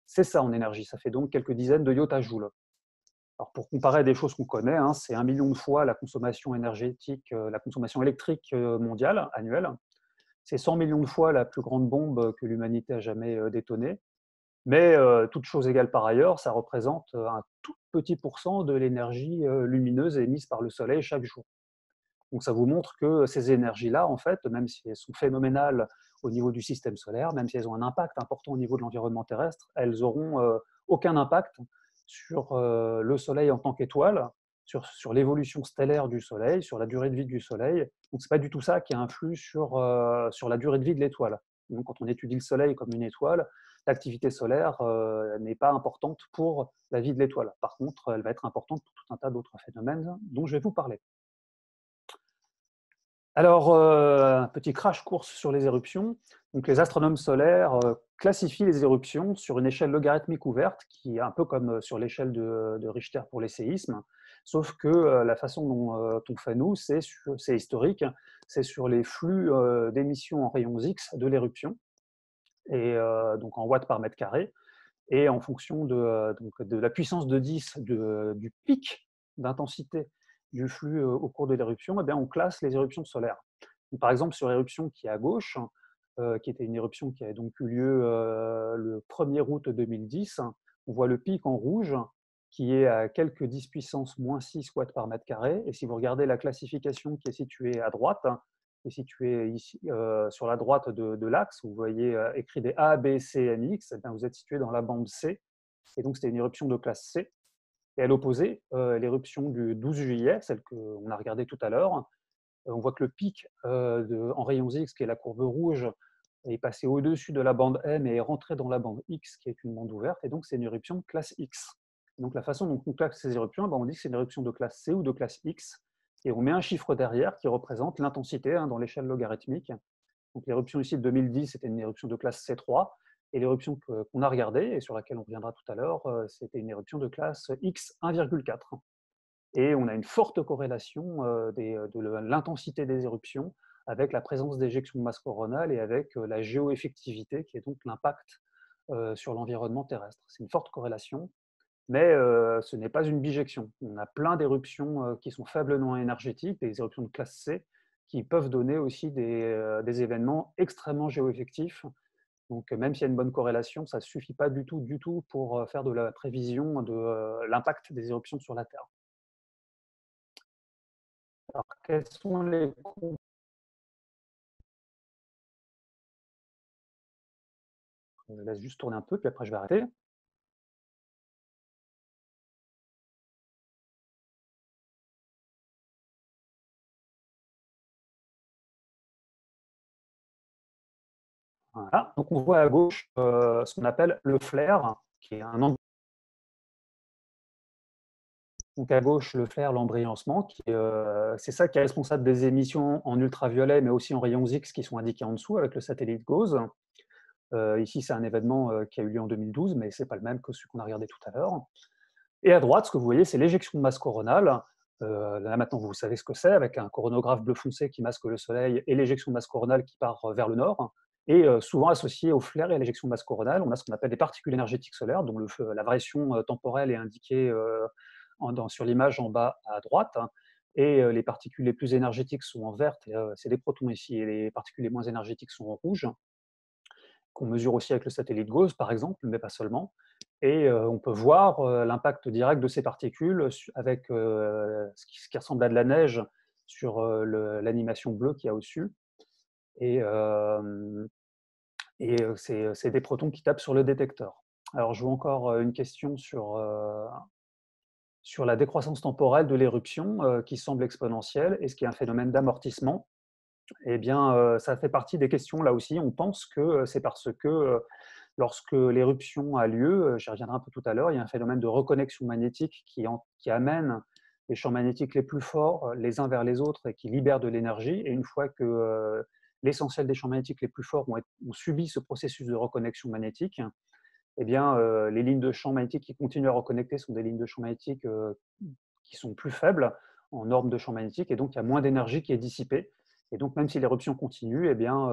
Speaker 2: c'est ça en énergie. Ça fait donc quelques dizaines de yotajoules. Alors pour comparer à des choses qu'on connaît, hein, c'est 1 million de fois la consommation énergétique, la consommation électrique mondiale annuelle. C'est 100 millions de fois la plus grande bombe que l'humanité a jamais détonée. Mais toutes choses égales par ailleurs, ça représente un tout petit pourcent de l'énergie lumineuse émise par le Soleil chaque jour. Donc ça vous montre que ces énergies-là, en fait, même si elles sont phénoménales au niveau du système solaire, même si elles ont un impact important au niveau de l'environnement terrestre, elles n'auront aucun impact sur le Soleil en tant qu'étoile, sur l'évolution stellaire du Soleil, sur la durée de vie du Soleil. Donc ce n'est pas du tout ça qui influe sur la durée de vie de l'étoile. Donc, quand on étudie le Soleil comme une étoile, l'activité solaire n'est pas importante pour la vie de l'étoile. Par contre, elle va être importante pour tout un tas d'autres phénomènes dont je vais vous parler. Alors, un petit crash course sur les éruptions. Donc, les astronomes solaires classifient les éruptions sur une échelle logarithmique ouverte, qui est un peu comme sur l'échelle de Richter pour les séismes, sauf que la façon dont on fait nous, c'est historique, c'est sur les flux d'émissions en rayons X de l'éruption, et donc en watts par mètre carré, et en fonction de la puissance de 10 du pic d'intensité du flux au cours de l'éruption, eh bien, on classe les éruptions solaires. Donc, par exemple, sur l'éruption qui est à gauche, qui était une éruption qui a donc eu lieu le 1er août 2010, on voit le pic en rouge qui est à quelques 10 puissance moins 6 watts par mètre carré. Et si vous regardez la classification qui est située à droite, et située ici sur la droite de l'axe, vous voyez écrit des A, B, C, M, X, eh bien, vous êtes situé dans la bande C. Et donc, c'était une éruption de classe C. Et à l'opposé, l'éruption du 12 juillet, celle qu'on a regardée tout à l'heure, on voit que le pic en rayons X, qui est la courbe rouge, est passé au-dessus de la bande M et est rentré dans la bande X, qui est une bande ouverte, et donc c'est une éruption de classe X. Donc la façon dont on classe ces éruptions, on dit que c'est une éruption de classe C ou de classe X, et on met un chiffre derrière qui représente l'intensité dans l'échelle logarithmique. Donc l'éruption ici de 2010, c'était une éruption de classe C3, et l'éruption qu'on a regardée, et sur laquelle on reviendra tout à l'heure, c'était une éruption de classe X 1,4. Et on a une forte corrélation de l'intensité des éruptions avec la présence d'éjections de masse coronale et avec la géoeffectivité, qui est donc l'impact sur l'environnement terrestre. C'est une forte corrélation, mais ce n'est pas une bijection. On a plein d'éruptions qui sont faiblement énergétiques, des éruptions de classe C, qui peuvent donner aussi des événements extrêmement géoeffectifs. Donc, même s'il y a une bonne corrélation, ça ne suffit pas du tout pour faire de la prévision de l'impact des éruptions sur la Terre. Alors, quels sont les Je laisse juste tourner un peu, puis après je vais arrêter. Voilà. Donc on voit à gauche ce qu'on appelle le flare, qui est un angle. Donc à gauche, le flare, l'embriancement, c'est ça qui est responsable des émissions en ultraviolet, mais aussi en rayons X qui sont indiqués en dessous avec le satellite GOES. Ici, c'est un événement qui a eu lieu en 2012, mais ce n'est pas le même que celui qu'on a regardé tout à l'heure. Et à droite, ce que vous voyez, c'est l'éjection de masse coronale. Là maintenant, vous savez ce que c'est, avec un coronographe bleu foncé qui masque le Soleil et l'éjection de masse coronale qui part vers le nord. Et souvent associé au flare et à l'éjection de masse coronale, on a ce qu'on appelle des particules énergétiques solaires, dont la variation temporelle est indiquée sur l'image en bas à droite. Et les particules les plus énergétiques sont en vert, c'est des protons ici, et les particules les moins énergétiques sont en rouge, qu'on mesure aussi avec le satellite GOES, par exemple, mais pas seulement. Et on peut voir l'impact direct de ces particules avec ce qui ressemble à de la neige sur l'animation bleue qu'il y a au-dessus. Et c'est des protons qui tapent sur le détecteur. Alors, je vois encore une question sur la décroissance temporelle de l'éruption qui semble exponentielle. Est-ce qu'il y a un phénomène d'amortissement? Eh bien, ça fait partie des questions là aussi. On pense que c'est parce que lorsque l'éruption a lieu, j'y reviendrai un peu tout à l'heure, il y a un phénomène de reconnexion magnétique qui amène les champs magnétiques les plus forts les uns vers les autres et qui libère de l'énergie. Et une fois que l'essentiel des champs magnétiques les plus forts ont subi ce processus de reconnexion magnétique, eh bien, les lignes de champs magnétiques qui continuent à reconnecter sont des lignes de champs magnétiques qui sont plus faibles en norme de champ magnétique, et donc il y a moins d'énergie qui est dissipée. Et donc, même si l'éruption continue, eh bien,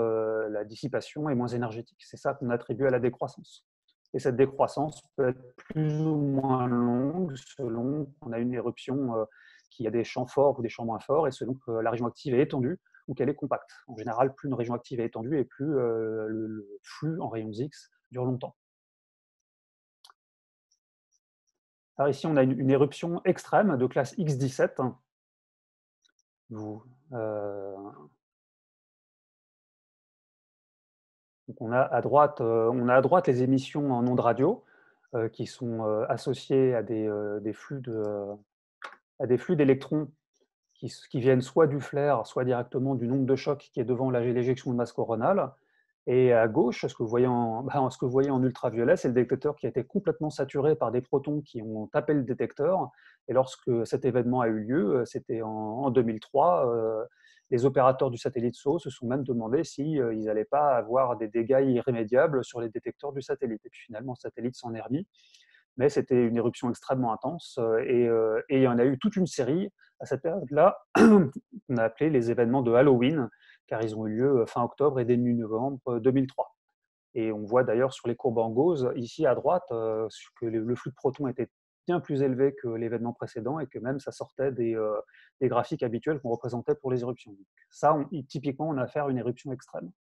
Speaker 2: la dissipation est moins énergétique. C'est ça qu'on attribue à la décroissance. Et cette décroissance peut être plus ou moins longue selon qu'on a une éruption qui a des champs forts ou des champs moins forts, et selon que la région active est étendue ou qu'elle est compacte. En général, plus une région active est étendue et plus le flux en rayons X dure longtemps. Alors ici, on a une éruption extrême de classe X17. Donc on a à droite les émissions en ondes radio qui sont associées à des flux d'électrons qui viennent soit du flare, soit directement du nombre de chocs qui est devant l'éjection de masse coronale. Et à gauche, ce que vous voyez ce que vous voyez en ultraviolet, c'est le détecteur qui a été complètement saturé par des protons qui ont tapé le détecteur. Et lorsque cet événement a eu lieu, c'était en 2003, les opérateurs du satellite SO se sont même demandé s'ils n'allaient pas avoir des dégâts irrémédiables sur les détecteurs du satellite. Et puis finalement, le satellite s'en est remis. Mais c'était une éruption extrêmement intense et il y en a eu toute une série à cette période-là qu'on a appelé les événements de Halloween, car ils ont eu lieu fin octobre et début novembre 2003. Et on voit d'ailleurs sur les courbes en gauze, ici à droite, que le flux de protons était bien plus élevé que l'événement précédent et que même ça sortait des graphiques habituels qu'on représentait pour les éruptions. Donc ça, typiquement, on a affaire à une éruption extrême.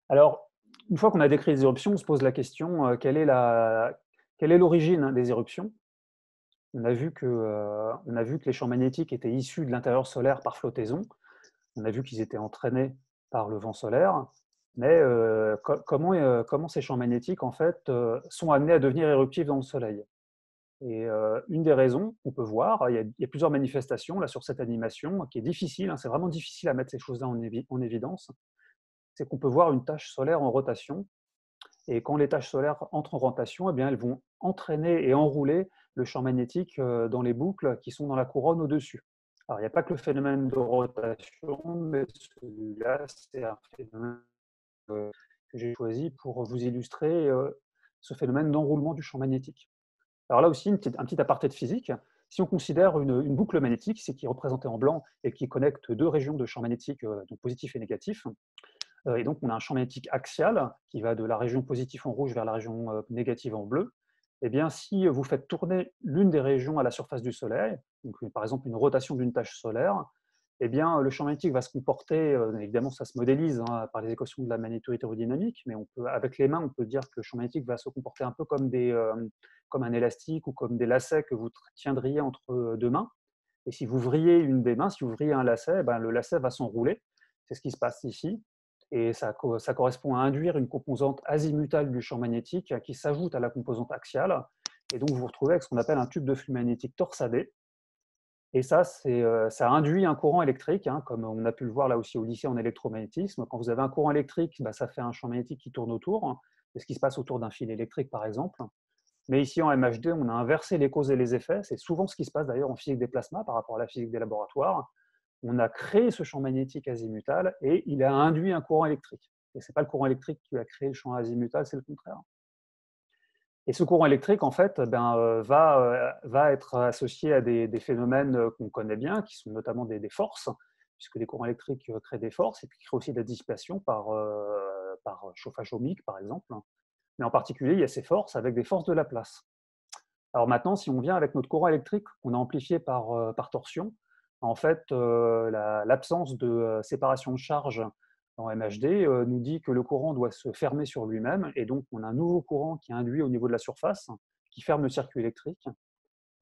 Speaker 2: Alors, une fois qu'on a décrit les éruptions, on se pose la question, quelle est l'origine des éruptions? On a vu que les champs magnétiques étaient issus de l'intérieur solaire par flottaison. On a vu qu'ils étaient entraînés par le vent solaire. Mais comment ces champs magnétiques, en fait, sont amenés à devenir éruptifs dans le Soleil? Et une des raisons qu'on peut voir, il y a plusieurs manifestations là sur cette animation, qui est difficile, hein, c'est vraiment difficile à mettre ces choses-là en évidence, c'est qu'on peut voir une tache solaire en rotation. Et quand les taches solaires entrent en rotation, eh bien, elles vont entraîner et enrouler le champ magnétique dans les boucles qui sont dans la couronne au-dessus. Alors, il n'y a pas que le phénomène de rotation, mais celui-là, c'est un phénomène que j'ai choisi pour vous illustrer ce phénomène d'enroulement du champ magnétique. Alors là aussi, un petit aparté de physique. Si on considère une boucle magnétique, c'est qui est représentée en blanc et qui connecte deux régions de champ magnétique, donc positif et négatif, et donc, on a un champ magnétique axial qui va de la région positive en rouge vers la région négative en bleu. Eh bien, si vous faites tourner l'une des régions à la surface du Soleil, donc par exemple une rotation d'une tache solaire, eh bien, le champ magnétique va se comporter, évidemment, ça se modélise par les équations de la magnéto-hétérodynamique, mais avec les mains, on peut dire que le champ magnétique va se comporter un peu comme un élastique ou comme des lacets que vous tiendriez entre deux mains. Et si vous vrillez une des mains, si vous vrillez un lacet, ben, le lacet va s'enrouler. C'est ce qui se passe ici. Et ça correspond à induire une composante azimutale du champ magnétique qui s'ajoute à la composante axiale. Et donc, vous vous retrouvez avec ce qu'on appelle un tube de flux magnétique torsadé. Et ça induit un courant électrique, hein, comme on a pu le voir là aussi au lycée en électromagnétisme. Quand vous avez un courant électrique, bah, ça fait un champ magnétique qui tourne autour. C'est ce qui se passe autour d'un fil électrique, par exemple. Mais ici, en MHD, on a inversé les causes et les effets. C'est souvent ce qui se passe d'ailleurs en physique des plasmas par rapport à la physique des laboratoires. On a créé ce champ magnétique azimutal et il a induit un courant électrique. Et ce n'est pas le courant électrique qui a créé le champ azimutal, c'est le contraire. Et ce courant électrique, en fait, va être associé à des phénomènes qu'on connaît bien, qui sont notamment des forces, puisque les courants électriques créent des forces, et puis créent aussi de la dissipation par chauffage ohmique, par exemple. Mais en particulier, il y a ces forces avec des forces de Laplace. Alors maintenant, si on vient avec notre courant électrique qu'on a amplifié par torsion, en fait, l'absence de séparation de charge en MHD nous dit que le courant doit se fermer sur lui-même, et donc on a un nouveau courant qui est induit au niveau de la surface, qui ferme le circuit électrique.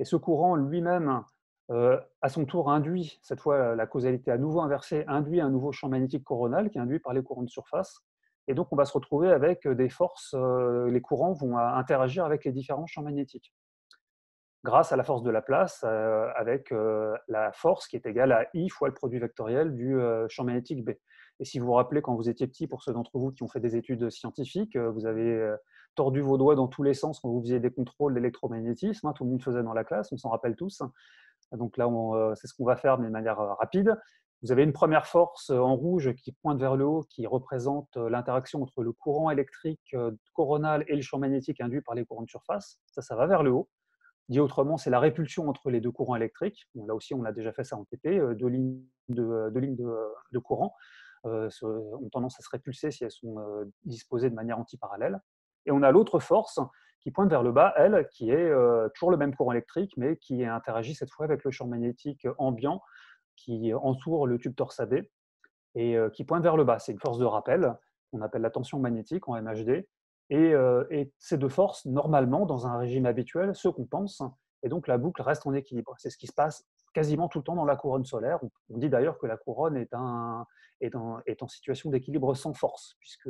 Speaker 2: Et ce courant lui-même, à son tour, induit, cette fois la causalité à nouveau inversée, induit un nouveau champ magnétique coronal qui est induit par les courants de surface. Et donc on va se retrouver avec des forces, les courants vont interagir avec les différents champs magnétiques grâce à la force de Laplace, avec la force qui est égale à I fois le produit vectoriel du champ magnétique B. Et si vous vous rappelez, quand vous étiez petit, pour ceux d'entre vous qui ont fait des études scientifiques, vous avez tordu vos doigts dans tous les sens quand vous faisiez des contrôles d'électromagnétisme, hein, tout le monde faisait dans la classe, on s'en rappelle tous. Donc là, c'est ce qu'on va faire, mais de manière rapide. Vous avez une première force en rouge qui pointe vers le haut, qui représente l'interaction entre le courant électrique coronal et le champ magnétique induit par les courants de surface. Ça va vers le haut. Dit autrement, c'est la répulsion entre les deux courants électriques. Bon, là aussi, on a déjà fait ça en TP, deux lignes de courant ont tendance à se répulser si elles sont disposées de manière antiparallèle. Et on a l'autre force qui pointe vers le bas, elle, qui est toujours le même courant électrique, mais qui interagit cette fois avec le champ magnétique ambiant qui entoure le tube torsadé et qui pointe vers le bas. C'est une force de rappel qu'on appelle la tension magnétique en MHD. Et ces deux forces, normalement, dans un régime habituel, se compensent, et donc la boucle reste en équilibre. C'est ce qui se passe quasiment tout le temps dans la couronne solaire. On dit d'ailleurs que la couronne est en situation d'équilibre sans force, puisque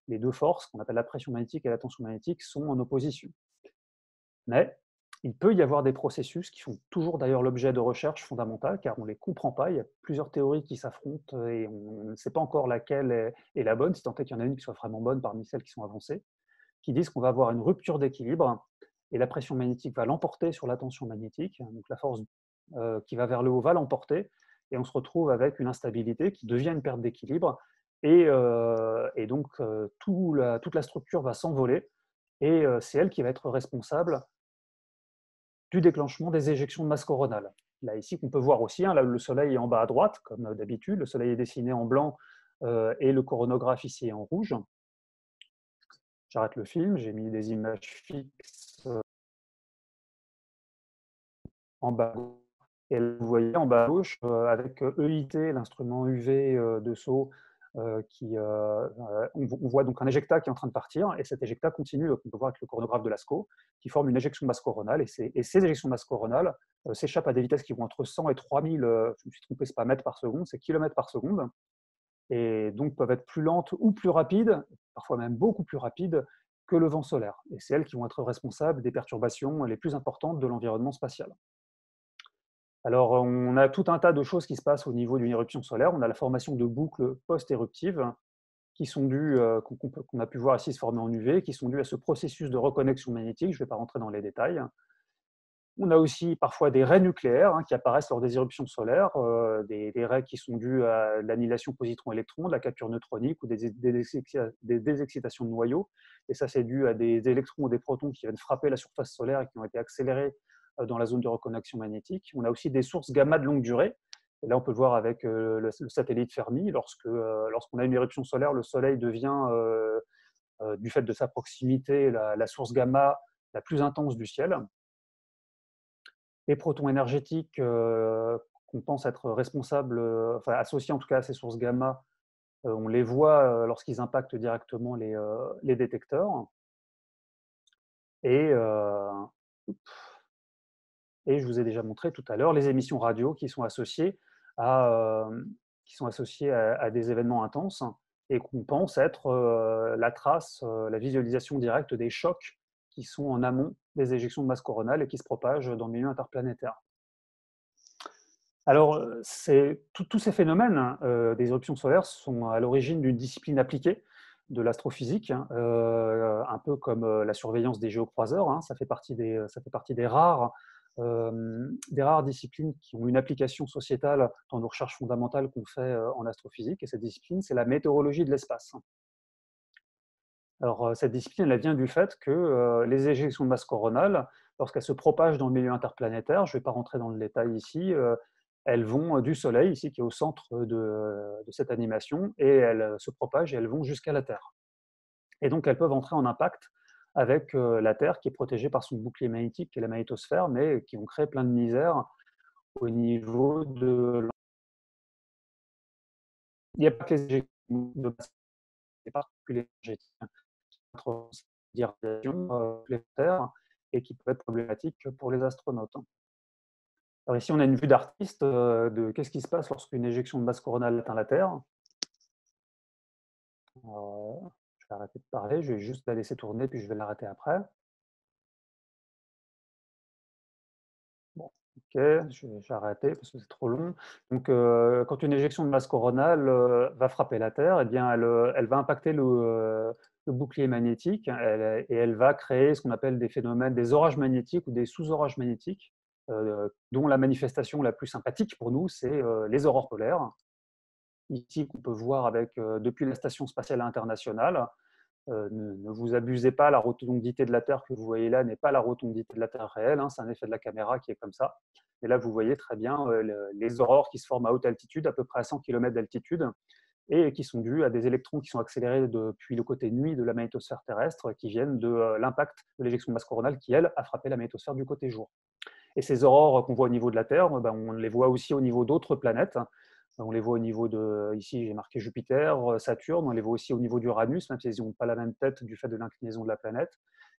Speaker 2: les deux forces, qu'on appelle la pression magnétique et la tension magnétique, sont en opposition. Mais Il peut y avoir des processus qui font toujours d'ailleurs l'objet de recherches fondamentales, car on ne les comprend pas. Il y a plusieurs théories qui s'affrontent et on ne sait pas encore laquelle est la bonne, si tant est qu'il y en a une qui soit vraiment bonne parmi celles qui sont avancées, qui disent qu'on va avoir une rupture d'équilibre et la pression magnétique va l'emporter sur la tension magnétique. Donc la force qui va vers le haut va l'emporter et on se retrouve avec une instabilité qui devient une perte d'équilibre et donc toute la structure va s'envoler et c'est elle qui va être responsable du déclenchement des éjections de masse coronale. Là, ici, qu'on peut voir aussi, hein, là, le Soleil est en bas à droite, comme d'habitude. Le Soleil est dessiné en blanc et le coronographe ici est en rouge. J'arrête le film, j'ai mis des images fixes en bas. Et vous voyez en bas à gauche, avec EIT, l'instrument UV de saut, on voit donc un éjecta qui est en train de partir, et cet éjecta continue, on peut voir avec le coronographe de Lascaux, qui forme une éjection de masse coronale, et ces éjections de masse coronale s'échappent à des vitesses qui vont entre 100 et 3000, je me suis trompé, c'est pas mètres par seconde, c'est kilomètres par seconde, et donc peuvent être plus lentes ou plus rapides, parfois même beaucoup plus rapides que le vent solaire. Et c'est elles qui vont être responsables des perturbations les plus importantes de l'environnement spatial. Alors, on a tout un tas de choses qui se passent au niveau d'une éruption solaire. On a la formation de boucles post-éruptives qui sont dues, qu'on a pu voir ici se former en UV, qui sont dues à ce processus de reconnexion magnétique. Je ne vais pas rentrer dans les détails. On a aussi parfois des raies nucléaires qui apparaissent lors des éruptions solaires, des raies qui sont dues à l'annihilation positron-électron, de la capture neutronique ou des désexcitations de noyaux. Et ça, c'est dû à des électrons ou des protons qui viennent frapper la surface solaire et qui ont été accélérés dans la zone de reconnexion magnétique. On a aussi des sources gamma de longue durée. Et là, on peut le voir avec le satellite Fermi. Lorsqu'on a une éruption solaire, le Soleil devient, du fait de sa proximité, la source gamma la plus intense du ciel. Les protons énergétiques qu'on pense être responsables, enfin associés en tout cas à ces sources gamma, on les voit lorsqu'ils impactent directement les détecteurs. Et, et je vous ai déjà montré tout à l'heure les émissions radio qui sont associées à des événements intenses et qu'on pense être la trace, la visualisation directe des chocs qui sont en amont des éjections de masse coronale et qui se propagent dans le milieu interplanétaire. Alors, tous ces phénomènes des éruptions solaires sont à l'origine d'une discipline appliquée de l'astrophysique, un peu comme la surveillance des géocroiseurs. Ça fait partie des rares disciplines qui ont une application sociétale dans nos recherches fondamentales qu'on fait en astrophysique. Et cette discipline, c'est la météorologie de l'espace. Alors, cette discipline, elle vient du fait que les éjections de masse coronale, lorsqu'elles se propagent dans le milieu interplanétaire, je ne vais pas rentrer dans le détail ici, elles vont du Soleil, ici qui est au centre de cette animation, et elles se propagent et elles vont jusqu'à la Terre. Et donc, elles peuvent entrer en impact avec la Terre qui est protégée par son bouclier magnétique, qui est la magnétosphère, mais qui ont créé plein de misère au niveau de... Il n'y a pas que les éjections de masse, c'est particulièrement énergétique, d'irradiation planétaire et qui peut être problématique pour les astronautes. Alors ici, on a une vue d'artiste de qu'est-ce qui se passe lorsqu'une éjection de masse coronale atteint la Terre. Alors, je vais arrêter de parler, je vais juste la laisser tourner, puis je vais l'arrêter après. Bon, ok, je vais arrêter parce que c'est trop long. Donc, quand une éjection de masse coronale va frapper la Terre, eh bien, elle va impacter le bouclier magnétique et elle va créer ce qu'on appelle des phénomènes, des orages magnétiques ou des sous-orages magnétiques, dont la manifestation la plus sympathique pour nous, c'est les aurores polaires. Ici, qu'on peut voir depuis la Station spatiale internationale. Ne vous abusez pas, la rotondité de la Terre que vous voyez là n'est pas la rotondité de la Terre réelle, c'est un effet de la caméra qui est comme ça. Et là, vous voyez très bien les aurores qui se forment à haute altitude, à peu près à 100 km d'altitude, et qui sont dues à des électrons qui sont accélérés depuis le côté nuit de la magnétosphère terrestre, qui viennent de l'impact de l'éjection de masse coronale qui, elle, a frappé la magnétosphère du côté jour. Et ces aurores qu'on voit au niveau de la Terre, on les voit aussi au niveau d'autres planètes. On les voit au niveau de, ici j'ai marqué Jupiter, Saturne, on les voit aussi au niveau d'Uranus, même s'ils n'ont pas la même tête du fait de l'inclinaison de la planète.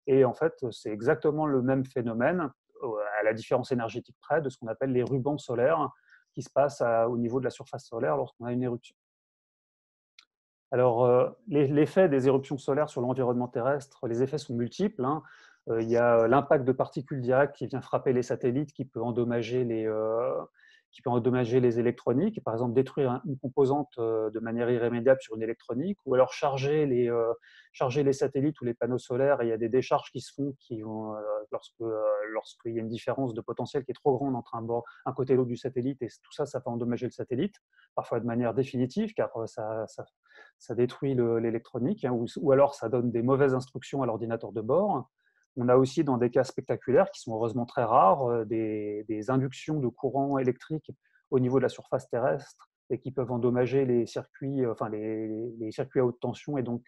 Speaker 2: Et en fait, c'est exactement le même phénomène, à la différence énergétique près, de ce qu'on appelle les rubans solaires qui se passent au niveau de la surface solaire lorsqu'on a une éruption. Alors, l'effet des éruptions solaires sur l'environnement terrestre, les effets sont multiples. Il y a l'impact de particules directes qui vient frapper les satellites, qui peut endommager les électroniques, par exemple détruire une composante de manière irrémédiable sur une électronique, ou alors charger les satellites ou les panneaux solaires, et il y a des décharges qui se font lorsqu'il y a une différence de potentiel qui est trop grande entre un côté et l'autre du satellite, et tout ça, ça peut endommager le satellite, parfois de manière définitive, car ça détruit l'électronique, hein, ou alors ça donne des mauvaises instructions à l'ordinateur de bord. On a aussi, dans des cas spectaculaires, qui sont heureusement très rares, des inductions de courant électrique au niveau de la surface terrestre et qui peuvent endommager les circuits à haute tension, et donc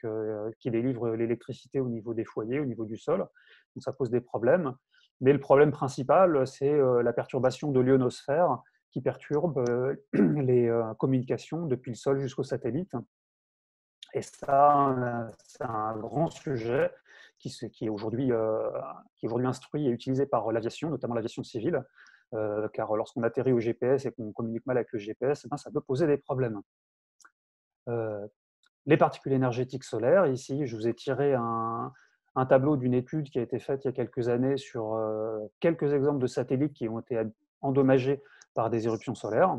Speaker 2: qui délivrent l'électricité au niveau des foyers, au niveau du sol. Donc ça pose des problèmes. Mais le problème principal, c'est la perturbation de l'ionosphère qui perturbe les communications depuis le sol jusqu'au satellite. Et ça, c'est un grand sujet qui est aujourd'hui instruit et utilisé par l'aviation, notamment l'aviation civile, car lorsqu'on atterrit au GPS et qu'on communique mal avec le GPS, ça peut poser des problèmes. Les particules énergétiques solaires, ici, je vous ai tiré un tableau d'une étude qui a été faite il y a quelques années sur quelques exemples de satellites qui ont été endommagés par des éruptions solaires.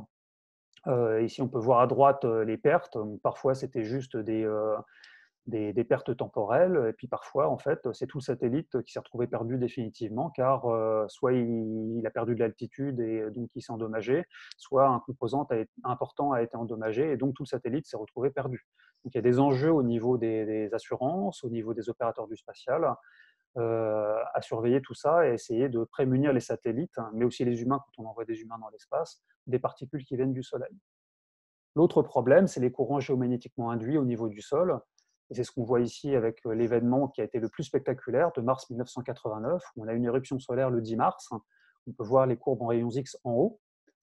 Speaker 2: Ici, on peut voir à droite les pertes. Parfois, c'était juste des pertes temporelles, et puis parfois, en fait, c'est tout le satellite qui s'est retrouvé perdu définitivement, car soit il a perdu de l'altitude et donc il s'est endommagé, soit un composant important a été endommagé, et donc tout le satellite s'est retrouvé perdu. Donc il y a des enjeux au niveau des assurances, au niveau des opérateurs du spatial, à surveiller tout ça et essayer de prémunir les satellites, mais aussi les humains, quand on envoie des humains dans l'espace, des particules qui viennent du Soleil. L'autre problème, c'est les courants géomagnétiquement induits au niveau du sol. Et c'est ce qu'on voit ici avec l'événement qui a été le plus spectaculaire de mars 1989, où on a une éruption solaire le 10 mars. On peut voir les courbes en rayons X en haut.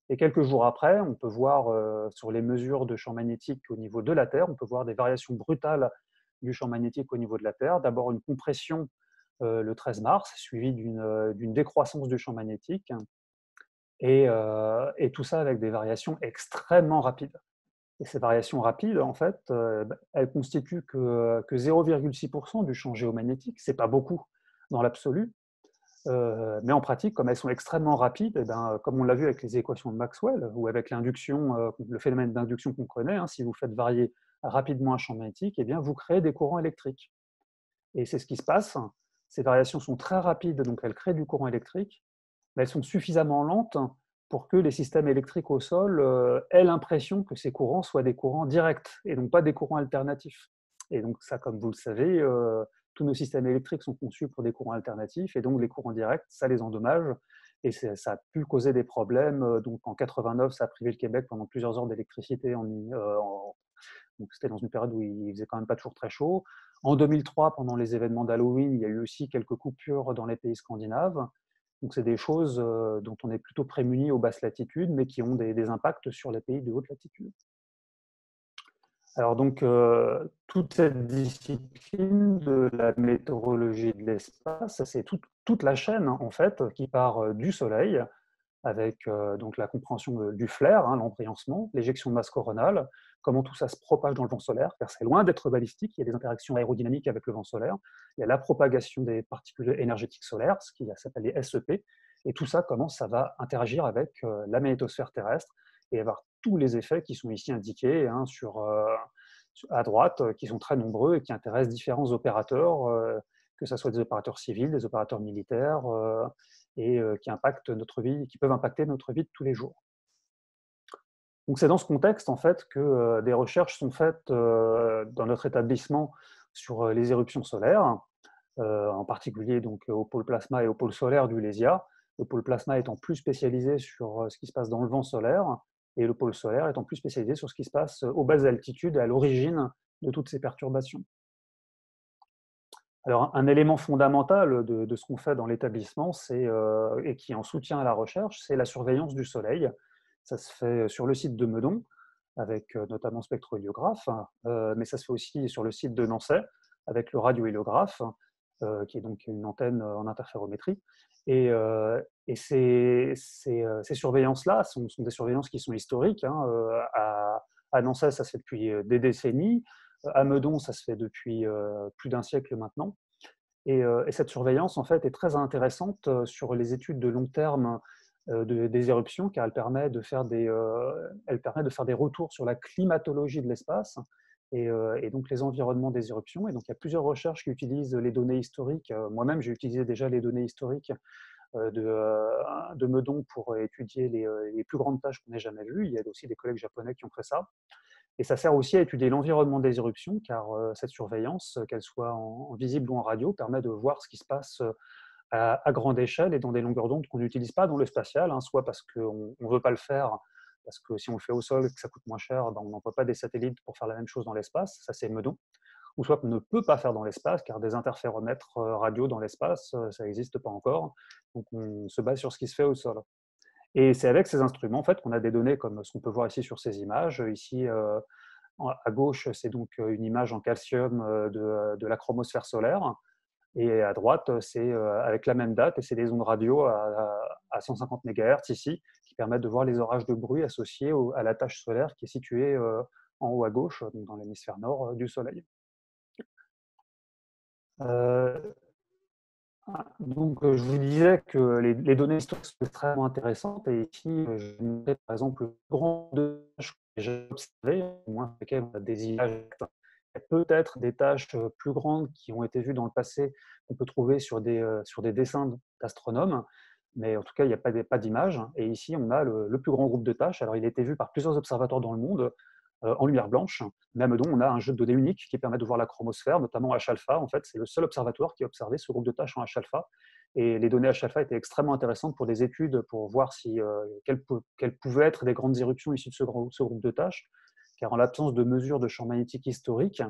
Speaker 2: Et quelques jours après, on peut voir sur les mesures de champ magnétique au niveau de la Terre, on peut voir des variations brutales du champ magnétique au niveau de la Terre. D'abord une compression le 13 mars, suivie d'une décroissance du champ magnétique, et tout ça avec des variations extrêmement rapides. Et ces variations rapides, en fait, elles constituent que 0,6% du champ géomagnétique. Ce n'est pas beaucoup dans l'absolu, mais en pratique, comme elles sont extrêmement rapides, et comme on l'a vu avec les équations de Maxwell, ou avec l'induction, le phénomène d'induction qu'on connaît, hein, si vous faites varier rapidement un champ magnétique, eh bien, vous créez des courants électriques. Et c'est ce qui se passe. Ces variations sont très rapides, donc elles créent du courant électrique, mais elles sont suffisamment lentes pour que les systèmes électriques au sol aient l'impression que ces courants soient des courants directs et non pas des courants alternatifs. Et donc ça, comme vous le savez, tous nos systèmes électriques sont conçus pour des courants alternatifs, et donc les courants directs, ça les endommage, et ça a pu causer des problèmes. Donc en 89, ça a privé le Québec pendant plusieurs heures d'électricité. Donc c'était dans une période où il faisait quand même pas toujours très chaud. En 2003, pendant les événements d'Halloween, il y a eu aussi quelques coupures dans les pays scandinaves. Donc c'est des choses dont on est plutôt prémuni aux basses latitudes, mais qui ont des impacts sur les pays de haute latitude. Alors donc, toute cette discipline de la météorologie de l'espace, c'est toute la chaîne, en fait, qui part du Soleil, avec donc la compréhension du flare, hein, l'embrayancement, l'éjection de masse coronale, comment tout ça se propage dans le vent solaire, car c'est loin d'être balistique, il y a des interactions aérodynamiques avec le vent solaire, il y a la propagation des particules énergétiques solaires, ce qui s'appelle les SEP, et tout ça, comment ça va interagir avec la magnétosphère terrestre, et avoir tous les effets qui sont ici indiqués, hein, à droite, qui sont très nombreux et qui intéressent différents opérateurs, que ce soit des opérateurs civils, des opérateurs militaires, et qui impactent notre vie, qui peuvent impacter notre vie de tous les jours. Donc c'est dans ce contexte, en fait, que des recherches sont faites dans notre établissement sur les éruptions solaires, en particulier donc, au pôle plasma et au pôle solaire du LESIA. Le pôle plasma étant plus spécialisé sur ce qui se passe dans le vent solaire, et le pôle solaire étant plus spécialisé sur ce qui se passe aux basses altitudes, à l'origine de toutes ces perturbations. Alors, un élément fondamental de ce qu'on fait dans l'établissement, et qui en soutient à la recherche, c'est la surveillance du Soleil. Ça se fait sur le site de Meudon, avec notamment spectrohéliographe, mais ça se fait aussi sur le site de Nancy, avec le radiohéliographe, qui est donc une antenne en interférométrie. Et ces surveillances-là sont des surveillances qui sont historiques, hein. À Nancy, ça se fait depuis des décennies. À Meudon, ça se fait depuis plus d'un siècle maintenant. Et cette surveillance, en fait, est très intéressante sur les études de long terme des éruptions, car elle permet de faire des retours sur la climatologie de l'espace et donc les environnements des éruptions. Et donc, il y a plusieurs recherches qui utilisent les données historiques. Moi-même, j'ai utilisé déjà les données historiques de Meudon pour étudier les plus grandes tâches qu'on ait jamais vues. Il y a aussi des collègues japonais qui ont fait ça. Et ça sert aussi à étudier l'environnement des éruptions, car cette surveillance, qu'elle soit en visible ou en radio, permet de voir ce qui se passe à grande échelle et dans des longueurs d'onde qu'on n'utilise pas dans le spatial, hein, soit parce qu'on ne veut pas le faire, parce que si on le fait au sol et que ça coûte moins cher, ben on n'envoie pas des satellites pour faire la même chose dans l'espace, ça c'est Meudon, ou soit qu'on ne peut pas faire dans l'espace, car des interféromètres radio dans l'espace, ça n'existe pas encore, donc on se base sur ce qui se fait au sol. Et c'est avec ces instruments en fait, qu'on a des données comme ce qu'on peut voir ici sur ces images. Ici, à gauche, c'est donc une image en calcium de la chromosphère solaire. Et à droite, c'est avec la même date, et c'est des ondes radio à 150 MHz ici, qui permettent de voir les orages de bruit associés à la tache solaire qui est située en haut à gauche, donc dans l'hémisphère nord du Soleil. Euh, Donc, je vous disais que les données historiques sont extrêmement intéressantes. Et ici, je vais montrer par exemple le plus grand de tâches que j'ai observé, au moins sur lesquelles on a des images. Il y a peut-être des tâches plus grandes qui ont été vues dans le passé, qu'on peut trouver sur des dessins d'astronomes. Mais en tout cas, il n'y a pas d'image. Et ici, on a le plus grand groupe de tâches. Alors, il a été vu par plusieurs observateurs dans le monde en lumière blanche. Mais à Meudon, on a un jeu de données unique qui permet de voir la chromosphère, notamment H-alpha. En fait, c'est le seul observatoire qui a observé ce groupe de tâches en H-alpha. Et les données H-alpha étaient extrêmement intéressantes pour des études, pour voir quelles pouvaient être des grandes éruptions issues de ce groupe de tâches. Car en l'absence de mesures de champ magnétique historique,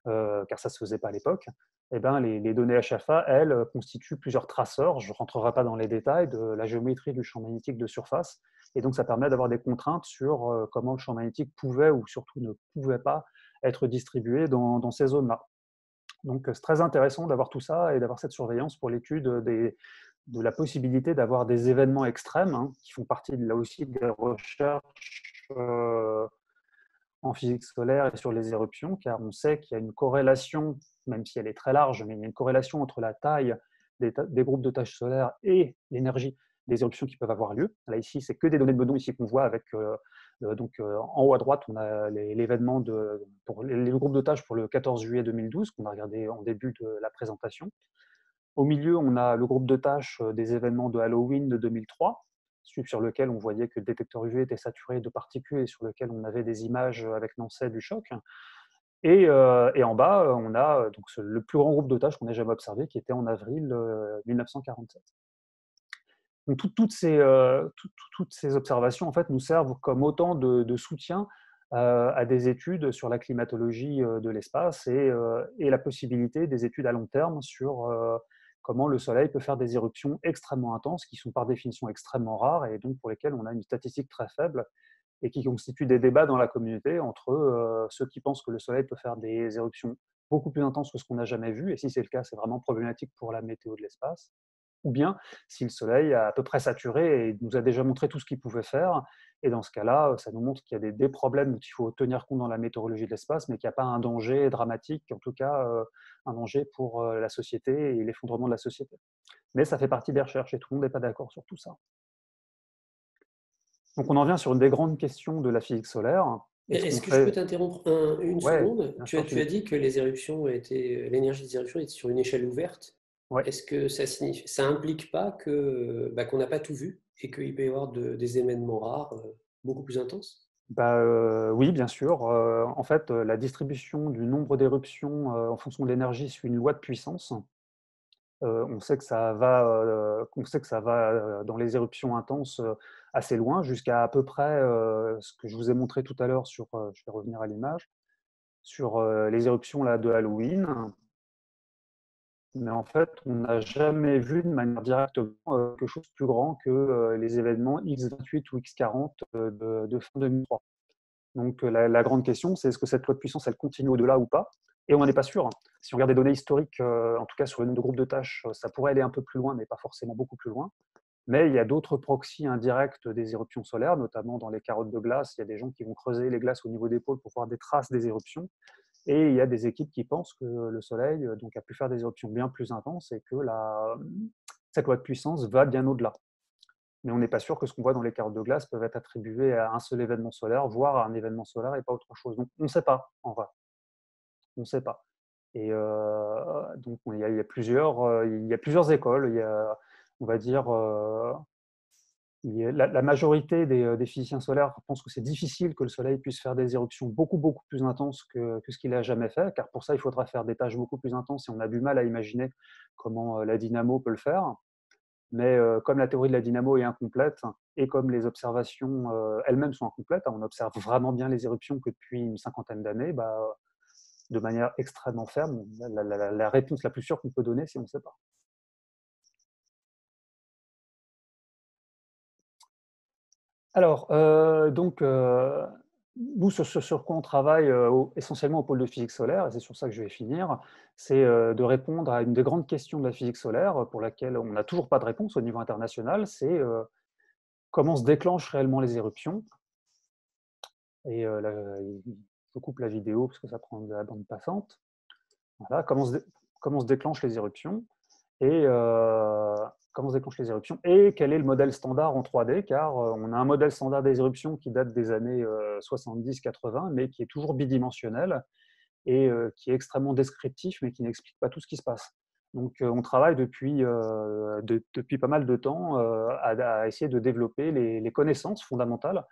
Speaker 2: car ça ne se faisait pas à l'époque, eh ben, les données H-alpha, elles, constituent plusieurs traceurs. Je ne rentrerai pas dans les détails de la géométrie du champ magnétique de surface. Et donc, ça permet d'avoir des contraintes sur comment le champ magnétique pouvait ou surtout ne pouvait pas être distribué dans ces zones-là. Donc, c'est très intéressant d'avoir tout ça et d'avoir cette surveillance pour l'étude de la possibilité d'avoir des événements extrêmes, hein, qui font partie là aussi des recherches en physique solaire et sur les éruptions, car on sait qu'il y a une corrélation, même si elle est très large, mais il y a une corrélation entre la taille des groupes de tâches solaires et l'énergie des éruptions qui peuvent avoir lieu. Là, ici, c'est que des données de Meudon ici qu'on voit avec, en haut à droite, on a l'événement pour les groupes de tâches pour le 14 juillet 2012, qu'on a regardé en début de la présentation. Au milieu, on a le groupe de tâches des événements de Halloween de 2003, sur lequel on voyait que le détecteur UV était saturé de particules et sur lequel on avait des images avec Nanset du choc. Et en bas, on a donc le plus grand groupe de tâches qu'on ait jamais observé, qui était en avril 1947. Donc toutes ces observations en fait, nous servent comme autant de soutien à des études sur la climatologie de l'espace et la possibilité des études à long terme sur comment le Soleil peut faire des éruptions extrêmement intenses, qui sont par définition extrêmement rares et donc pour lesquelles on a une statistique très faible et qui constituent des débats dans la communauté entre ceux qui pensent que le Soleil peut faire des éruptions beaucoup plus intenses que ce qu'on n'a jamais vu, et si c'est le cas, c'est vraiment problématique pour la météo de l'espace, ou bien si le Soleil a à peu près saturé et nous a déjà montré tout ce qu'il pouvait faire, et dans ce cas-là, ça nous montre qu'il y a des problèmes dont il faut tenir compte dans la météorologie de l'espace, mais qu'il n'y a pas un danger dramatique, en tout cas un danger pour la société et l'effondrement de la société. Mais ça fait partie des recherches et tout le monde n'est pas d'accord sur tout ça. Donc on en vient sur une des grandes questions de la physique solaire.
Speaker 1: Est-ce que je peux t'interrompre une
Speaker 2: Ouais,
Speaker 1: seconde?
Speaker 2: bien
Speaker 1: Tu
Speaker 2: sûr,
Speaker 1: as, tu as dit que les éruptions étaient, l'énergie des éruptions était sur une échelle ouverte.
Speaker 2: ouais.
Speaker 1: Est-ce que ça implique pas que, bah, qu'on n'a pas tout vu et qu'il peut y avoir des événements rares beaucoup plus intenses?
Speaker 2: Bah, oui, bien sûr. En fait, la distribution du nombre d'éruptions en fonction de l'énergie suit une loi de puissance. On sait que ça va dans les éruptions intenses assez loin, jusqu'à à peu près ce que je vous ai montré tout à l'heure sur, je vais revenir à l'image, sur les éruptions là, de Halloween. Mais en fait, on n'a jamais vu de manière directe quelque chose de plus grand que les événements X28 ou X40 de fin 2003. Donc la grande question, c'est est-ce que cette loi de puissance, elle continue au-delà ou pas? Et on n'en est pas sûr, hein. Si on regarde des données historiques, en tout cas sur le nombre de groupes de tâches, ça pourrait aller un peu plus loin, mais pas forcément beaucoup plus loin. Mais il y a d'autres proxys indirects des éruptions solaires, notamment dans les carottes de glace. Il y a des gens qui vont creuser les glaces au niveau des pôles pour voir des traces des éruptions. Et il y a des équipes qui pensent que le Soleil donc, a pu faire des éruptions bien plus intenses et que cette loi de puissance va bien au-delà. Mais on n'est pas sûr que ce qu'on voit dans les carottes de glace peuvent être attribués à un seul événement solaire, voire à un événement solaire et pas autre chose. Donc on ne sait pas, en vrai. On ne sait pas. Et donc il y a plusieurs écoles. Il y a, on va dire, la majorité des physiciens solaires pensent que c'est difficile que le Soleil puisse faire des éruptions beaucoup, beaucoup plus intenses que ce qu'il a jamais fait, car pour ça, il faudra faire des tâches beaucoup plus intenses et on a du mal à imaginer comment la dynamo peut le faire. Mais comme la théorie de la dynamo est incomplète et comme les observations elles-mêmes sont incomplètes, on observe vraiment bien les éruptions que depuis une cinquantaine d'années, de manière extrêmement ferme, la réponse la plus sûre qu'on peut donner, c'est on ne sait pas. Alors, nous, sur quoi on travaille essentiellement au pôle de physique solaire, et c'est sur ça que je vais finir, c'est de répondre à une des grandes questions de la physique solaire pour laquelle on n'a toujours pas de réponse au niveau international, c'est comment se déclenchent réellement les éruptions. Et je coupe la vidéo parce que ça prend de la bande passante. Voilà, comment se déclenchent les éruptions et quel est le modèle standard en 3D, car on a un modèle standard des éruptions qui date des années 70-80, mais qui est toujours bidimensionnel et qui est extrêmement descriptif, mais qui n'explique pas tout ce qui se passe. Donc on travaille depuis pas mal de temps à essayer de développer les connaissances fondamentales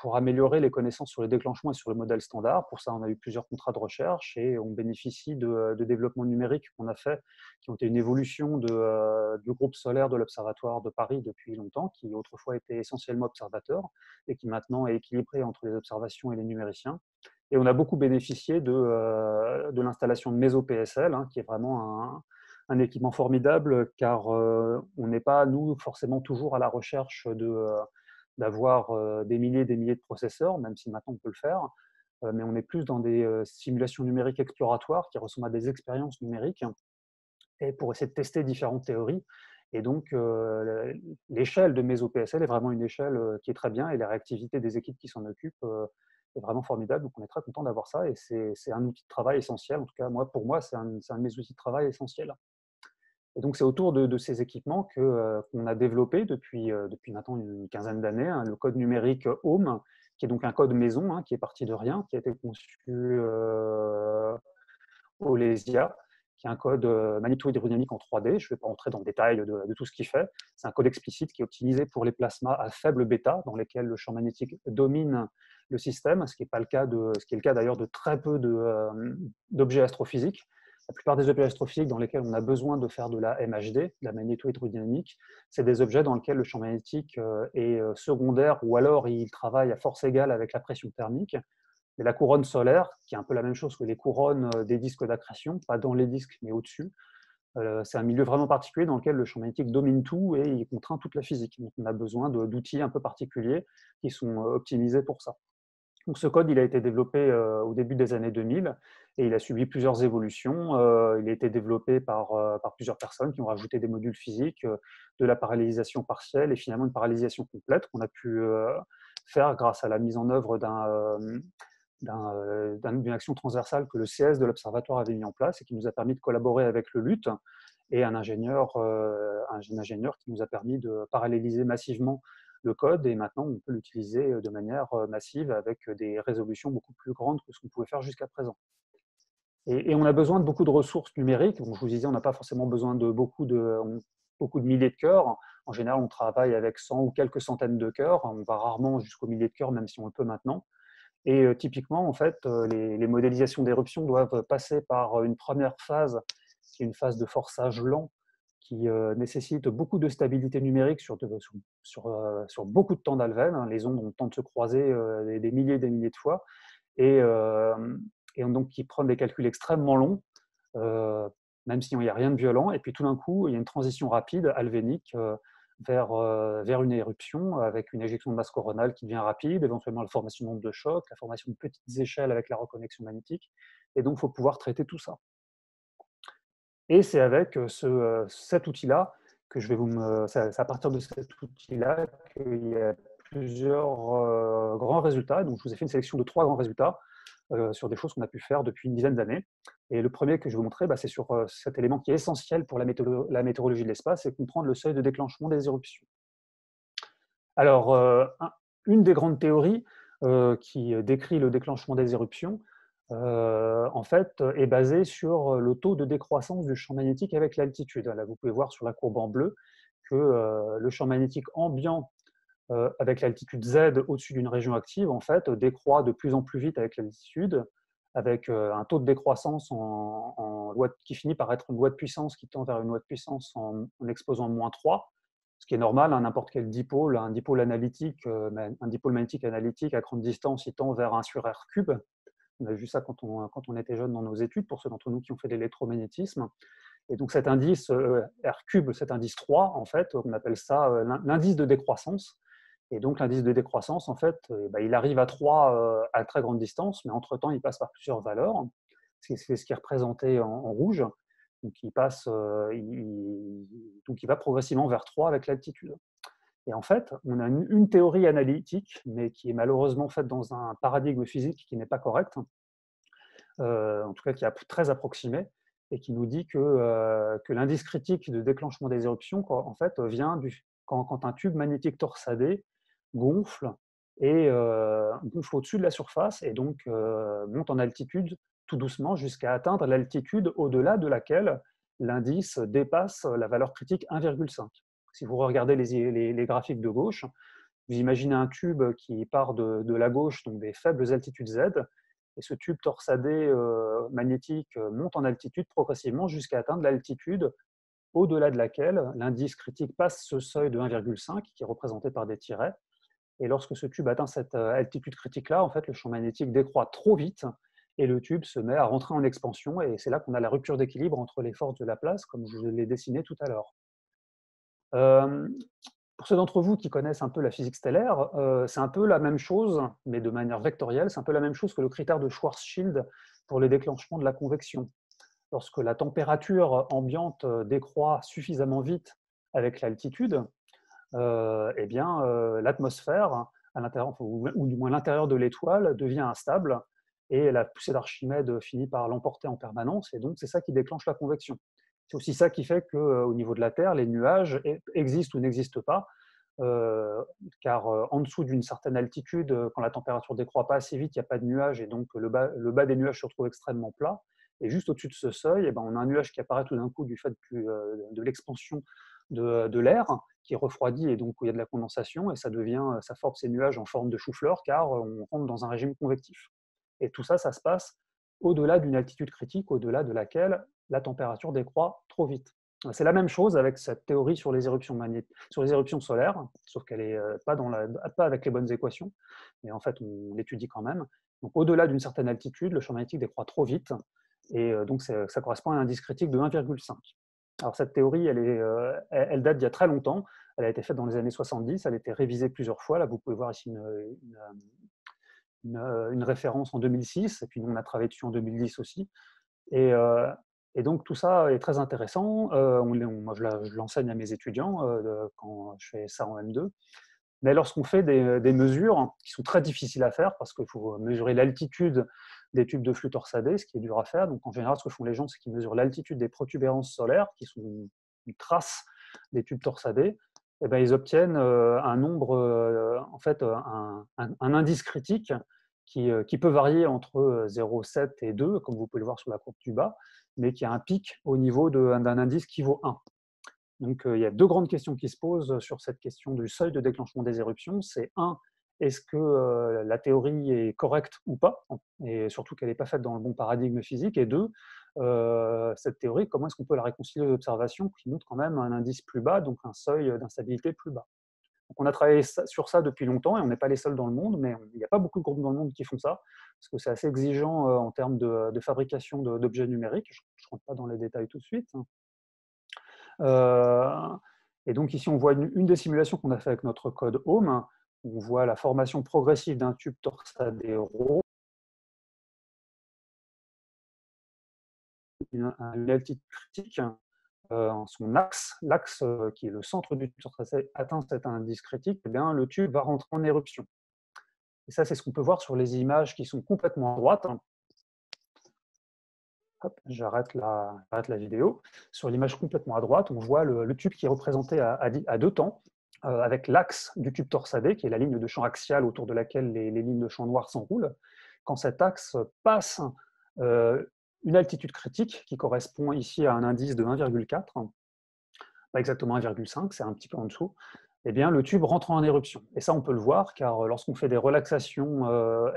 Speaker 2: pour améliorer les connaissances sur les déclenchements et sur le modèle standard. Pour ça, on a eu plusieurs contrats de recherche et on bénéficie de développement numérique qu'on a fait, qui ont été une évolution du groupe solaire de l'Observatoire de Paris depuis longtemps, qui autrefois était essentiellement observateur et qui maintenant est équilibré entre les observations et les numériciens. Et on a beaucoup bénéficié de l'installation de Meso-PSL, qui est vraiment un équipement formidable, car on n'est pas, nous, forcément toujours à la recherche d'avoir des milliers et des milliers de processeurs, même si maintenant on peut le faire, mais on est plus dans des simulations numériques exploratoires qui ressemblent à des expériences numériques, et pour essayer de tester différentes théories. Et donc, l'échelle de Meso-PSL est vraiment une échelle qui est très bien, et la réactivité des équipes qui s'en occupent est vraiment formidable. Donc, on est très content d'avoir ça, et c'est un outil de travail essentiel. En tout cas, pour moi, c'est un de mes outils de travail essentiels. Et donc, c'est autour de ces équipements qu'on a développé depuis maintenant une quinzaine d'années, le code numérique Home, qui est donc un code maison, qui est parti de rien, qui a été conçu au LESIA, qui est un code magnéto-hydrodynamique en 3D. Je ne vais pas entrer dans le détail de tout ce qu'il fait. C'est un code explicite qui est optimisé pour les plasmas à faible bêta, dans lesquels le champ magnétique domine le système, ce qui est le cas d'ailleurs de très peu d'objets astrophysiques. La plupart des objets astrophysiques dans lesquels on a besoin de faire de la MHD, de la magnéto-hydrodynamique, c'est des objets dans lesquels le champ magnétique est secondaire, ou alors il travaille à force égale avec la pression thermique. Et la couronne solaire, qui est un peu la même chose que les couronnes des disques d'accrétion, pas dans les disques mais au-dessus, c'est un milieu vraiment particulier dans lequel le champ magnétique domine tout et il contraint toute la physique. Donc on a besoin d'outils un peu particuliers qui sont optimisés pour ça. Donc ce code, il a été développé au début des années 2000 et il a subi plusieurs évolutions. Il a été développé par plusieurs personnes qui ont rajouté des modules physiques, de la parallélisation partielle et finalement une parallélisation complète qu'on a pu faire grâce à la mise en œuvre d'une action transversale que le CS de l'Observatoire avait mis en place et qui nous a permis de collaborer avec le LUT et un ingénieur qui nous a permis de paralléliser massivement le code, et maintenant on peut l'utiliser de manière massive avec des résolutions beaucoup plus grandes que ce qu'on pouvait faire jusqu'à présent. Et on a besoin de beaucoup de ressources numériques. Donc, je vous disais, on n'a pas forcément besoin de beaucoup de milliers de cœurs. En général, on travaille avec 100 ou quelques centaines de cœurs. On va rarement jusqu'aux milliers de cœurs, même si on le peut maintenant. Et typiquement, en fait, les modélisations d'éruption doivent passer par une première phase, qui est une phase de forçage lent, qui nécessite beaucoup de stabilité numérique sur beaucoup de temps d'Alven. Les ondes ont le temps de se croiser des milliers et des milliers de fois, et donc qui prennent des calculs extrêmement longs, même s'il n'y a rien de violent. Et puis tout d'un coup, il y a une transition rapide, alvénique, vers une éruption avec une éjection de masse coronale qui devient rapide, éventuellement la formation d'ondes de choc, la formation de petites échelles avec la reconnexion magnétique. Et donc, il faut pouvoir traiter tout ça. Et c'est avec cet outil-là que c'est à partir de cet outil-là qu'il y a plusieurs grands résultats. Donc, je vous ai fait une sélection de 3 grands résultats. sur des choses qu'on a pu faire depuis une dizaine d'années. Et le premier que je vais vous montrer, c'est sur cet élément qui est essentiel pour la météorologie de l'espace, c'est comprendre le seuil de déclenchement des éruptions. Alors, une des grandes théories qui décrit le déclenchement des éruptions, en fait, est basée sur le taux de décroissance du champ magnétique avec l'altitude. Là, vous pouvez voir sur la courbe en bleu que le champ magnétique ambiant avec l'altitude Z au-dessus d'une région active, en fait, décroît de plus en plus vite avec l'altitude, avec un taux de décroissance qui finit par être une loi de puissance qui tend vers une loi de puissance en exposant -3, ce qui est normal, hein, n'importe quel dipôle, un dipôle analytique, un dipôle magnétique analytique à grande distance, il tend vers 1 sur R cube. On a vu ça quand on était jeune dans nos études, pour ceux d'entre nous qui ont fait de l'électromagnétisme. Et donc cet indice R cube, cet indice 3, en fait, on appelle ça l'indice de décroissance. Et donc l'indice de décroissance, en fait, il arrive à 3 à très grande distance, mais entre-temps, il passe par plusieurs valeurs. C'est ce qui est représenté en rouge. Donc il va progressivement vers 3 avec l'altitude. Et en fait, on a une théorie analytique, mais qui est malheureusement faite dans un paradigme physique qui n'est pas correct, en tout cas qui est très approximé, et qui nous dit que l'indice critique de déclenchement des éruptions, en fait, vient quand un tube magnétique torsadé gonfle et gonfle au-dessus de la surface et donc monte en altitude tout doucement jusqu'à atteindre l'altitude au-delà de laquelle l'indice dépasse la valeur critique 1,5. Si vous regardez les graphiques de gauche, vous imaginez un tube qui part de la gauche, donc des faibles altitudes Z, et ce tube torsadé magnétique monte en altitude progressivement jusqu'à atteindre l'altitude au-delà de laquelle l'indice critique passe ce seuil de 1,5 qui est représenté par des tirets. Et lorsque ce tube atteint cette altitude critique-là, en fait, le champ magnétique décroît trop vite et le tube se met à rentrer en expansion. Et c'est là qu'on a la rupture d'équilibre entre les forces de Laplace, comme je l'ai dessiné tout à l'heure. Pour ceux d'entre vous qui connaissent un peu la physique stellaire, c'est un peu la même chose, mais de manière vectorielle, c'est un peu la même chose que le critère de Schwarzschild pour le déclenchement de la convection. Lorsque la température ambiante décroît suffisamment vite avec l'altitude, l'atmosphère, ou du moins l'intérieur de l'étoile, devient instable et la poussée d'Archimède finit par l'emporter en permanence, et donc c'est ça qui déclenche la convection. C'est aussi ça qui fait qu'au niveau de la Terre, les nuages existent ou n'existent pas, car en dessous d'une certaine altitude, quand la température ne décroît pas assez vite, il n'y a pas de nuages, et donc le bas des nuages se retrouve extrêmement plat. Et juste au-dessus de ce seuil, on a un nuage qui apparaît tout d'un coup du fait de l'expansion de l'air, qui refroidit, et donc où il y a de la condensation, et ça forme ces nuages en forme de chou-fleur, car on rentre dans un régime convectif. Et tout ça, ça se passe au-delà d'une altitude critique, au-delà de laquelle la température décroît trop vite. C'est la même chose avec cette théorie sur les éruptions solaires, sauf qu'elle n'est pas avec les bonnes équations, mais en fait on l'étudie quand même. Donc au-delà d'une certaine altitude, le champ magnétique décroît trop vite, et donc ça correspond à un indice critique de 1,5. Alors cette théorie, elle date d'il y a très longtemps, elle a été faite dans les années 70, elle a été révisée plusieurs fois. Là vous pouvez voir ici une référence en 2006, et puis nous on a travaillé dessus en 2010 aussi. Et donc tout ça est très intéressant. Moi je l'enseigne à mes étudiants quand je fais ça en M2. Mais lorsqu'on fait des mesures qui sont très difficiles à faire, parce qu'il faut mesurer l'altitude des tubes de flux torsadés, ce qui est dur à faire. Donc en général, ce que font les gens, c'est qu'ils mesurent l'altitude des protubérances solaires, qui sont une trace des tubes torsadés. Et ils obtiennent un nombre, en fait, un indice critique qui peut varier entre 0,7 et 2, comme vous pouvez le voir sur la courbe du bas, mais qui a un pic au niveau d'un indice qui vaut 1. Donc, il y a deux grandes questions qui se posent sur cette question du seuil de déclenchement des éruptions. C'est un, est-ce que la théorie est correcte ou pas, et surtout qu'elle n'est pas faite dans le bon paradigme physique. Et deux, cette théorie, comment est-ce qu'on peut la réconcilier aux observations qui montrent quand même un indice plus bas, donc un seuil d'instabilité plus bas. Donc, on a travaillé sur ça depuis longtemps, et on n'est pas les seuls dans le monde, mais il n'y a pas beaucoup de groupes dans le monde qui font ça, parce que c'est assez exigeant en termes de fabrication d'objets numériques. Je ne rentre pas dans les détails tout de suite. Et donc ici, on voit une des simulations qu'on a fait avec notre code Home. On voit la formation progressive d'un tube torsadé rond, une altitude critique. Son axe, l'axe qui est le centre du tube torsadé, atteint cet indice critique, eh bien, le tube va rentrer en éruption. Et ça, c'est ce qu'on peut voir sur les images qui sont complètement à droite. Hop, j'arrête la vidéo. Sur l'image complètement à droite, on voit le tube qui est représenté à deux temps, avec l'axe du tube torsadé, qui est la ligne de champ axiale autour de laquelle les lignes de champ noir s'enroulent. Quand cet axe passe une altitude critique, qui correspond ici à un indice de 1,4, pas exactement 1,5, c'est un petit peu en dessous, eh bien, le tube rentre en éruption. Et ça, on peut le voir, car lorsqu'on fait des relaxations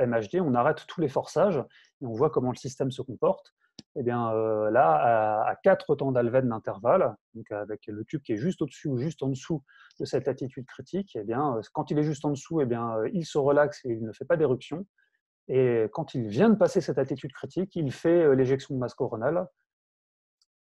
Speaker 2: MHD, on arrête tous les forçages, et on voit comment le système se comporte. Eh bien, là, à 4 temps d'Alven d'intervalle, donc avec le tube qui est juste au-dessus ou juste en dessous de cette attitude critique, eh bien, quand il est juste en dessous, eh bien, il se relaxe et il ne fait pas d'éruption. Et quand il vient de passer cette attitude critique, il fait l'éjection de masse coronale,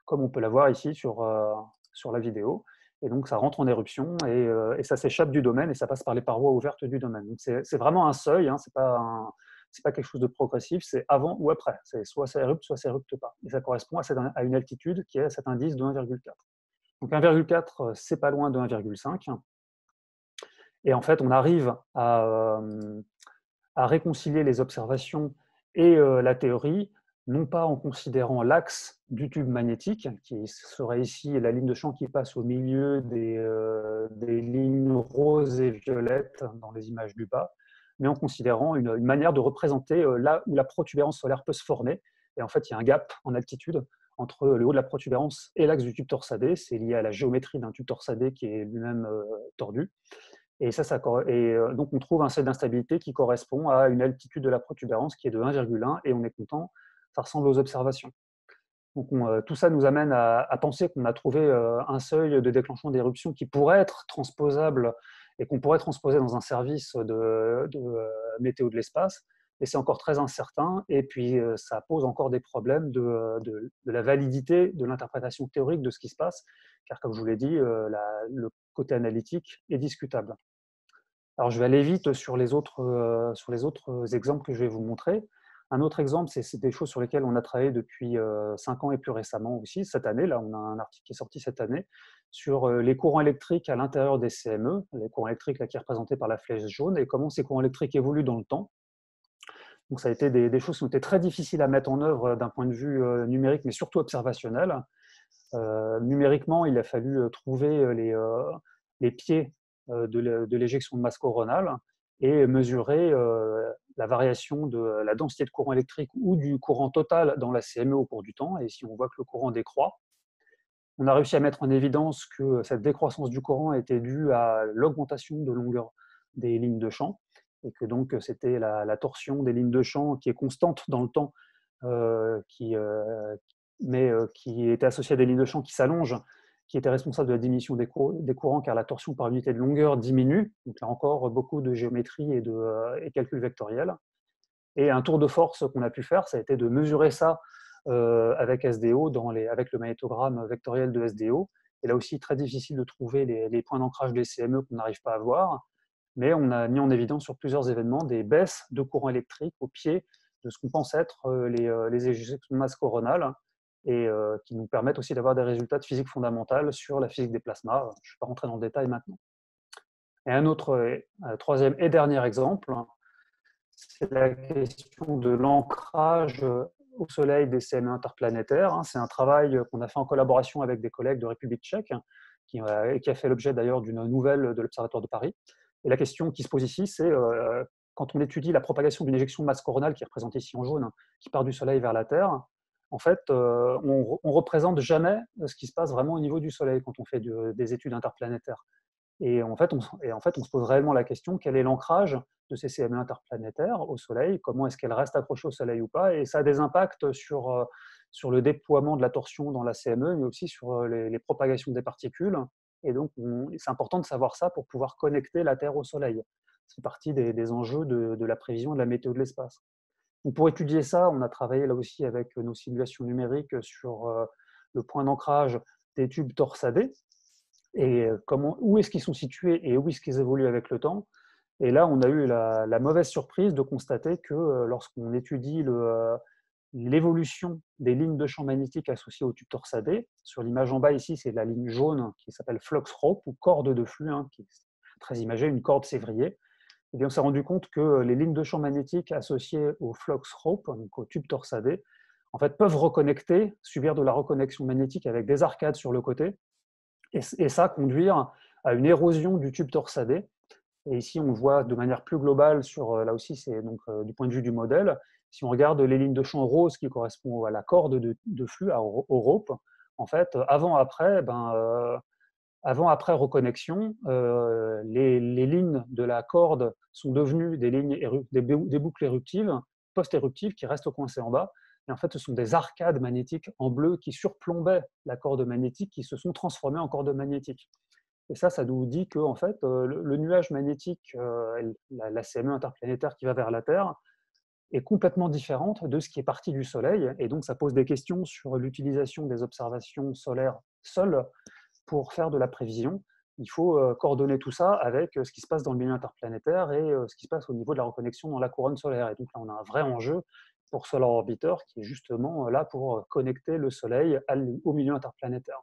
Speaker 2: comme on peut la voir ici sur la vidéo. Et donc, ça rentre en éruption et ça s'échappe du domaine et ça passe par les parois ouvertes du domaine. Donc, c'est vraiment un seuil, hein, c'est pas quelque chose de progressif, c'est avant ou après. C'est soit ça érupte, soit ça érupte pas. Et ça correspond à une altitude qui est à cet indice de 1,4. Donc 1,4, c'est pas loin de 1,5. Et en fait, on arrive à réconcilier les observations et la théorie, non pas en considérant l'axe du tube magnétique, qui serait ici la ligne de champ qui passe au milieu des lignes roses et violettes dans les images du bas, mais en considérant une manière de représenter là où la protubérance solaire peut se former. Et en fait, il y a un gap en altitude entre le haut de la protubérance et l'axe du tube torsadé. C'est lié à la géométrie d'un tube torsadé qui est lui-même tordu. Et donc on trouve un seuil d'instabilité qui correspond à une altitude de la protubérance qui est de 1,1 et on est content, ça ressemble aux observations. Donc tout ça nous amène à penser qu'on a trouvé un seuil de déclenchement d'éruption qui pourrait être transposable et qu'on pourrait transposer dans un service de météo de l'espace, et c'est encore très incertain, et puis ça pose encore des problèmes de la validité de l'interprétation théorique de ce qui se passe, car comme je vous l'ai dit, le côté analytique est discutable. Alors je vais aller vite sur les autres exemples que je vais vous montrer. Un autre exemple, c'est des choses sur lesquelles on a travaillé depuis 5 ans et plus récemment aussi. Cette année, là, on a un article qui est sorti cette année sur les courants électriques à l'intérieur des CME, les courants électriques là, qui est représenté par la flèche jaune, et comment ces courants électriques évoluent dans le temps. Donc ça a été des choses qui ont été très difficiles à mettre en œuvre d'un point de vue numérique, mais surtout observationnel. Numériquement, il a fallu trouver les pieds de l'éjection de masse coronale et mesurer la variation de la densité de courant électrique ou du courant total dans la CME au cours du temps. Et si on voit que le courant décroît, on a réussi à mettre en évidence que cette décroissance du courant était due à l'augmentation de longueur des lignes de champ, et que donc c'était la torsion des lignes de champ qui est constante dans le temps, mais qui était associée à des lignes de champ qui s'allongent, qui était responsable de la diminution des courants, car la torsion par unité de longueur diminue. Donc là encore, beaucoup de géométrie et calculs vectoriels. Et un tour de force qu'on a pu faire, ça a été de mesurer ça avec SDO, avec le magnétogramme vectoriel de SDO. Et là aussi, très difficile de trouver les points d'ancrage des CME qu'on n'arrive pas à voir. Mais on a mis en évidence sur plusieurs événements des baisses de courant électrique au pied de ce qu'on pense être les éjections de masse coronale, et qui nous permettent aussi d'avoir des résultats de physique fondamentale sur la physique des plasmas. Je ne vais pas rentrer dans le détail maintenant. Et un autre, troisième et dernier exemple, c'est la question de l'ancrage au Soleil des CME interplanétaires. C'est un travail qu'on a fait en collaboration avec des collègues de République tchèque, qui a fait l'objet d'ailleurs d'une nouvelle de l'Observatoire de Paris. Et la question qui se pose ici, c'est quand on étudie la propagation d'une éjection de masse coronale, qui est représentée ici en jaune, qui part du Soleil vers la Terre, en fait, on ne représente jamais ce qui se passe vraiment au niveau du Soleil quand on fait des études interplanétaires. Et en fait, on se pose réellement la question, quel est l'ancrage de ces CME interplanétaires au Soleil? Comment est-ce qu'elles restent accrochées au Soleil ou pas? Et ça a des impacts sur le déploiement de la torsion dans la CME, mais aussi sur les propagations des particules. Et donc, c'est important de savoir ça pour pouvoir connecter la Terre au Soleil. C'est partie des enjeux de la prévision de la météo de l'espace. Donc, pour étudier ça, on a travaillé là aussi avec nos simulations numériques sur le point d'ancrage des tubes torsadés, et où est-ce qu'ils sont situés et où est-ce qu'ils évoluent avec le temps. Et là, on a eu la mauvaise surprise de constater que lorsqu'on étudie l'évolution des lignes de champ magnétique associées au tube torsadé, sur l'image en bas ici, c'est la ligne jaune qui s'appelle flux rope ou corde de flux, qui est très imagée, une corde sévrier. eh bien, on s'est rendu compte que les lignes de champ magnétique associées au flux rope, donc au tube torsadé, en fait, peuvent reconnecter, subir de la reconnexion magnétique avec des arcades sur le côté, et ça conduire à une érosion du tube torsadé. Et ici, on voit de manière plus globale sur, là aussi, c'est donc du point de vue du modèle. Si on regarde les lignes de champ rose qui correspondent à la corde de flux, au rope, en fait, avant-après, avant-après reconnexion, les lignes de la corde sont devenues des lignes des boucles éruptives, post-éruptives, qui restent coincées en bas. Et en fait, ce sont des arcades magnétiques en bleu qui surplombaient la corde magnétique, qui se sont transformées en corde magnétique. Et ça nous dit que en fait, le nuage magnétique, la CME interplanétaire qui va vers la Terre, est complètement différente de ce qui est parti du Soleil. Et donc, ça pose des questions sur l'utilisation des observations solaires seules pour faire de la prévision. Il faut coordonner tout ça avec ce qui se passe dans le milieu interplanétaire et ce qui se passe au niveau de la reconnexion dans la couronne solaire. Et donc là, on a un vrai enjeu pour Solar Orbiter qui est justement là pour connecter le Soleil au milieu interplanétaire.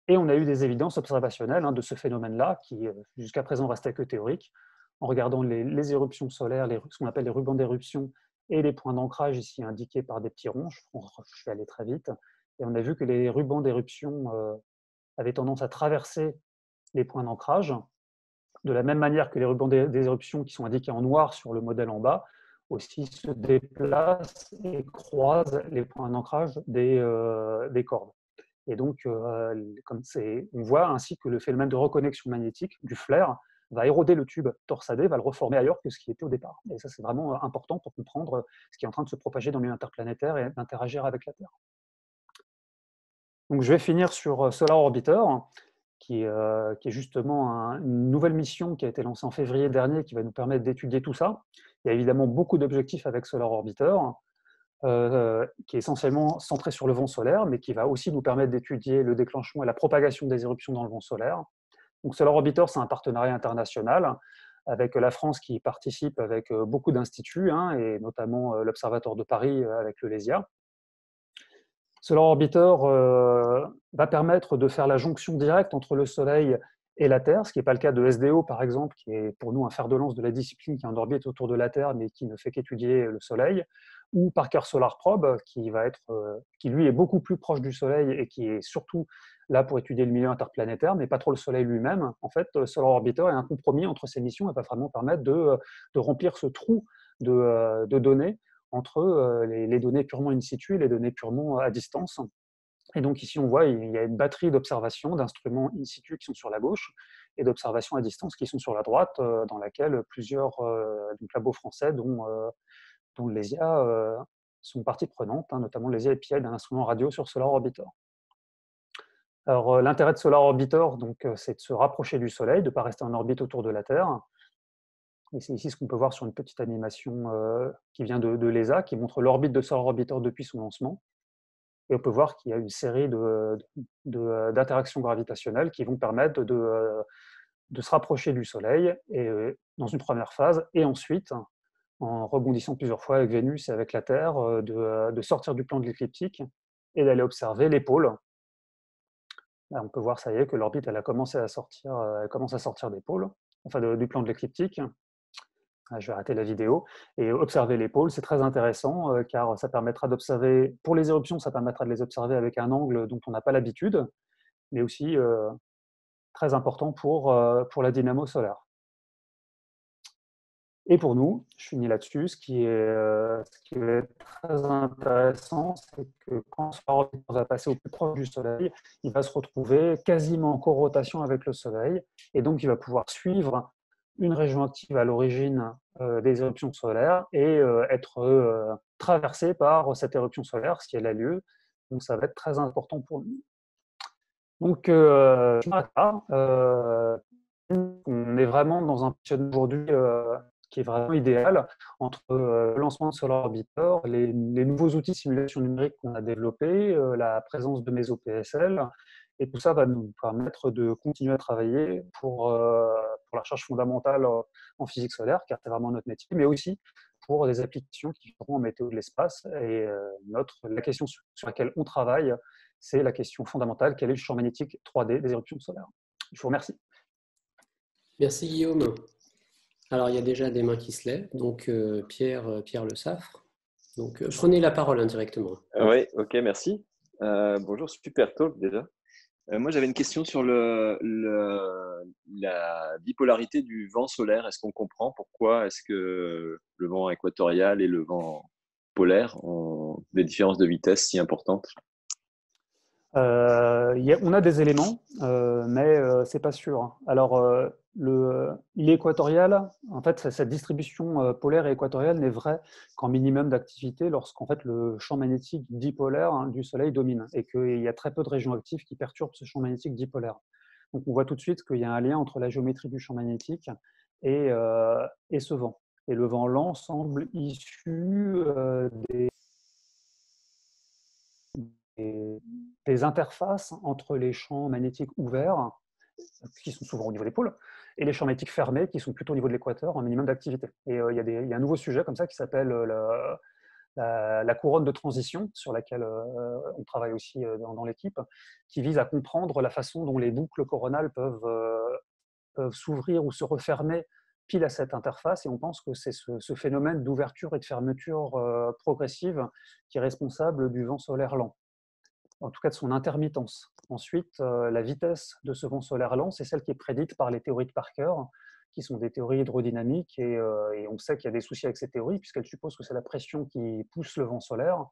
Speaker 2: Et on a eu des évidences observationnelles de ce phénomène-là, qui jusqu'à présent restait que théorique, en regardant les éruptions solaires, ce qu'on appelle les rubans d'éruption, et les points d'ancrage ici indiqués par des petits ronds. Je vais aller très vite. Et on a vu que les rubans d'éruption avaient tendance à traverser les points d'ancrage, de la même manière que les rubans des éruptions qui sont indiqués en noir sur le modèle en bas, aussi se déplacent et croisent les points d'ancrage des cordes. Et donc, on voit ainsi que le phénomène de reconnexion magnétique du flare va éroder le tube torsadé, va le reformer ailleurs que ce qui était au départ. Et ça, c'est vraiment important pour comprendre ce qui est en train de se propager dans le milieu interplanétaire et d'interagir avec la Terre. Donc, je vais finir sur Solar Orbiter, qui est justement une nouvelle mission qui a été lancée en février dernier, qui va nous permettre d'étudier tout ça. Il y a évidemment beaucoup d'objectifs avec Solar Orbiter, qui est essentiellement centré sur le vent solaire, mais qui va aussi nous permettre d'étudier le déclenchement et la propagation des éruptions dans le vent solaire. Donc Solar Orbiter, c'est un partenariat international avec la France qui participe avec beaucoup d'instituts, et notamment l'Observatoire de Paris avec le LESIA. Solar Orbiter va permettre de faire la jonction directe entre le Soleil et la Terre, ce qui n'est pas le cas de SDO, par exemple, qui est pour nous un fer de lance de la discipline, qui est en orbite autour de la Terre, mais qui ne fait qu'étudier le Soleil, ou Parker Solar Probe, qui lui est beaucoup plus proche du Soleil et qui est surtout là pour étudier le milieu interplanétaire, mais pas trop le Soleil lui-même. En fait, Solar Orbiter est un compromis entre ces missions et va vraiment permettre de remplir ce trou de données entre les données purement in situ et les données purement à distance. Et donc ici, on voit il y a une batterie d'observations, d'instruments in situ qui sont sur la gauche et d'observations à distance qui sont sur la droite, dans laquelle plusieurs labos français, dont le LESIA, sont partie prenante, notamment le LESIA EPI d'un instrument radio sur Solar Orbiter. Alors l'intérêt de Solar Orbiter, c'est de se rapprocher du Soleil, de ne pas rester en orbite autour de la Terre. Et c'est ici ce qu'on peut voir sur une petite animation qui vient de l'ESA, qui montre l'orbite de Solar Orbiter depuis son lancement. Et on peut voir qu'il y a une série d'interactions gravitationnelles qui vont permettre de se rapprocher du Soleil et, dans une première phase, et ensuite, en rebondissant plusieurs fois avec Vénus et avec la Terre, de sortir du plan de l'écliptique et d'aller observer les pôles. Là, on peut voir, ça y est, que l'orbite elle commence à sortir des pôles, enfin du plan de l'écliptique. Je vais arrêter la vidéo. Et observer les pôles, c'est très intéressant, car ça permettra d'observer, pour les éruptions, ça permettra de les observer avec un angle dont on n'a pas l'habitude, mais aussi très important pour la dynamo solaire. Et pour nous, je finis là-dessus, ce qui est très intéressant, c'est que quand Solar Orbiter va passer au plus proche du Soleil, il va se retrouver quasiment en corrotation avec le Soleil, et donc il va pouvoir suivre une région active à l'origine des éruptions solaires et être traversé par cette éruption solaire si elle a lieu. Donc ça va être très important pour nous. Donc je m'arrête là. On est vraiment dans un positionnement aujourd'hui qui est vraiment idéal entre le lancement de Solar Orbiter, les nouveaux outils de simulation numérique qu'on a développés, la présence de MESO-PSL, et tout ça va nous permettre de continuer à travailler pour la recherche fondamentale en physique solaire, car c'est vraiment notre métier, mais aussi pour des applications qui seront en météo de l'espace. Et la question sur laquelle on travaille, c'est la question fondamentale, quel est le champ magnétique 3D des éruptions solaires. Je vous remercie.
Speaker 1: Merci Guillaume. Alors, il y a déjà des mains qui se lèvent, donc Pierre Le Saffre. Donc, prenez la parole indirectement.
Speaker 3: Oui, ok, merci. Bonjour, super talk déjà. Moi, j'avais une question sur la bipolarité du vent solaire. Est-ce qu'on comprend pourquoi est-ce que le vent équatorial et le vent polaire ont des différences de vitesse si importantes?
Speaker 2: On a des éléments, mais c'est pas sûr, hein. Alors, il est équatorial. En fait, cette distribution polaire et équatoriale n'est vraie qu'en minimum d'activité lorsqu'en fait le champ magnétique dipolaire, hein, du Soleil domine et qu'il y a très peu de régions actives qui perturbent ce champ magnétique dipolaire. Donc, on voit tout de suite qu'il y a un lien entre la géométrie du champ magnétique et ce vent. Et le vent lent semble issu des interfaces entre les champs magnétiques ouverts, qui sont souvent au niveau des pôles, et les champs magnétiques fermés, qui sont plutôt au niveau de l'équateur, en minimum d'activité. Et il y a un nouveau sujet comme ça qui s'appelle la couronne de transition, sur laquelle on travaille aussi dans l'équipe, qui vise à comprendre la façon dont les boucles coronales peuvent s'ouvrir ou se refermer pile à cette interface, et on pense que c'est ce phénomène d'ouverture et de fermeture progressive qui est responsable du vent solaire lent, en tout cas de son intermittence. Ensuite, la vitesse de ce vent solaire lent, c'est celle qui est prédite par les théories de Parker, qui sont des théories hydrodynamiques, et on sait qu'il y a des soucis avec ces théories, puisqu'elles supposent que c'est la pression qui pousse le vent solaire.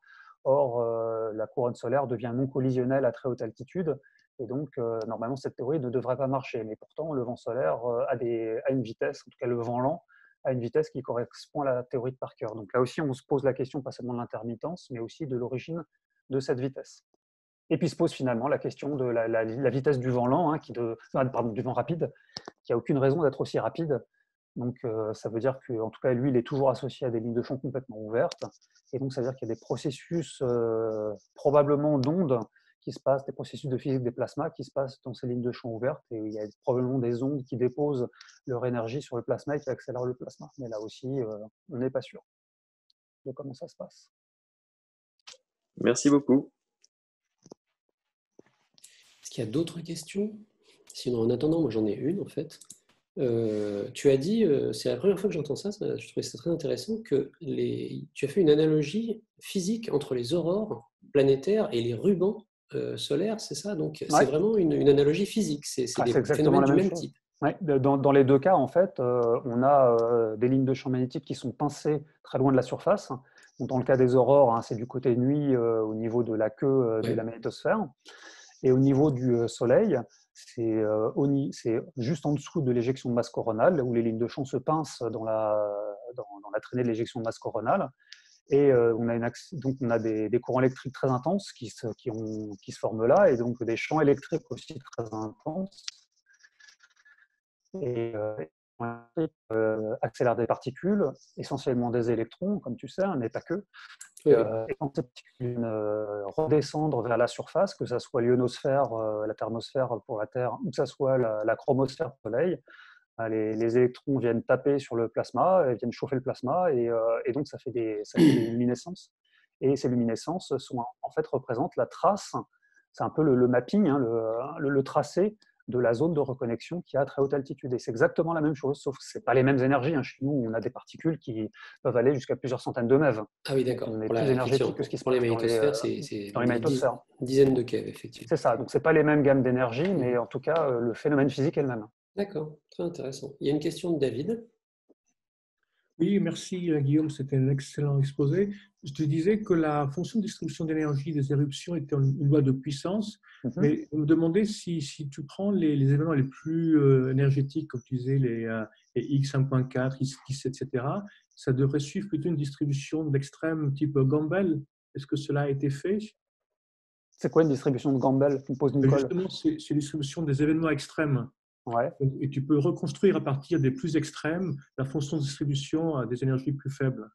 Speaker 2: Or, la couronne solaire devient non collisionnelle à très haute altitude, et donc, normalement, cette théorie ne devrait pas marcher. Mais pourtant, le vent solaire a une vitesse, en tout cas le vent lent, a une vitesse qui correspond à la théorie de Parker. Donc là aussi, on se pose la question pas seulement de l'intermittence, mais aussi de l'origine de cette vitesse. Et puis se pose finalement la question de la vitesse du vent lent, hein, du vent rapide, qui n'a aucune raison d'être aussi rapide. Donc ça veut dire qu'en tout cas, lui, il est toujours associé à des lignes de champ complètement ouvertes. Et donc ça veut dire qu'il y a des processus probablement d'ondes qui se passent, des processus de physique des plasmas qui se passent dans ces lignes de champ ouvertes. Et il y a probablement des ondes qui déposent leur énergie sur le plasma et qui accélèrent le plasma. Mais là aussi, on n'est pas sûr de comment ça se passe.
Speaker 3: Merci beaucoup.
Speaker 1: Est-ce qu'il y a d'autres questions? Sinon, en attendant, moi j'en ai une en fait. Tu as dit, c'est la première fois que j'entends ça, je trouvais ça très intéressant, que tu as fait une analogie physique entre les aurores planétaires et les rubans solaires, c'est ça? Donc c'est vraiment une analogie physique, c'est des phénomènes du même type.
Speaker 2: Ouais, dans les deux cas, en fait, on a des lignes de champ magnétique qui sont pincées très loin de la surface. Donc, dans le cas des aurores, hein, c'est du côté nuit au niveau de la queue de la magnétosphère. Et au niveau du Soleil, c'est juste en dessous de l'éjection de masse coronale, où les lignes de champ se pincent dans la traînée de l'éjection de masse coronale. Et donc on a des courants électriques très intenses qui se forment là, et donc des champs électriques aussi très intenses. Et accélèrent des particules, essentiellement des électrons, comme tu sais, hein, mais pas que.
Speaker 1: Oui.
Speaker 2: Et quand ces particules redescendre vers la surface, que ce soit l'ionosphère, la thermosphère pour la Terre, ou que ce soit la chromosphère du Soleil, les électrons viennent taper sur le plasma, viennent chauffer le plasma, et donc ça fait des luminescences. Et ces luminescences en fait représentent la trace, c'est un peu le mapping, hein, le tracé de la zone de reconnexion qui est à très haute altitude. Et c'est exactement la même chose, sauf que ce n'est pas les mêmes énergies, hein. Chez nous, on a des particules qui peuvent aller jusqu'à plusieurs centaines de MeV.
Speaker 1: Ah oui, d'accord.
Speaker 2: On est plus énergétique que ce qui se passe
Speaker 1: dans les magnétosphères, c'est
Speaker 2: dans les magnétosphères.
Speaker 1: Dizaines de keV, effectivement.
Speaker 2: C'est ça, donc ce n'est pas les mêmes gammes d'énergie, mais en tout cas, le phénomène physique est le même.
Speaker 1: D'accord, très intéressant. Il y a une question de David.
Speaker 4: Oui, merci Guillaume, c'était un excellent exposé. Je te disais que la fonction de distribution d'énergie des éruptions était une loi de puissance, mais je me demandais si tu prends les événements les plus énergétiques, comme tu disais, les X1.4, X10, etc., ça devrait suivre plutôt une distribution d'extrême type Gumbel. Est-ce que cela a été fait?
Speaker 2: C'est quoi une distribution de Gumbel?
Speaker 4: Justement, c'est la distribution des événements extrêmes.
Speaker 2: Ouais.
Speaker 4: Et tu peux reconstruire à partir des plus extrêmes la fonction de distribution à des énergies plus faibles.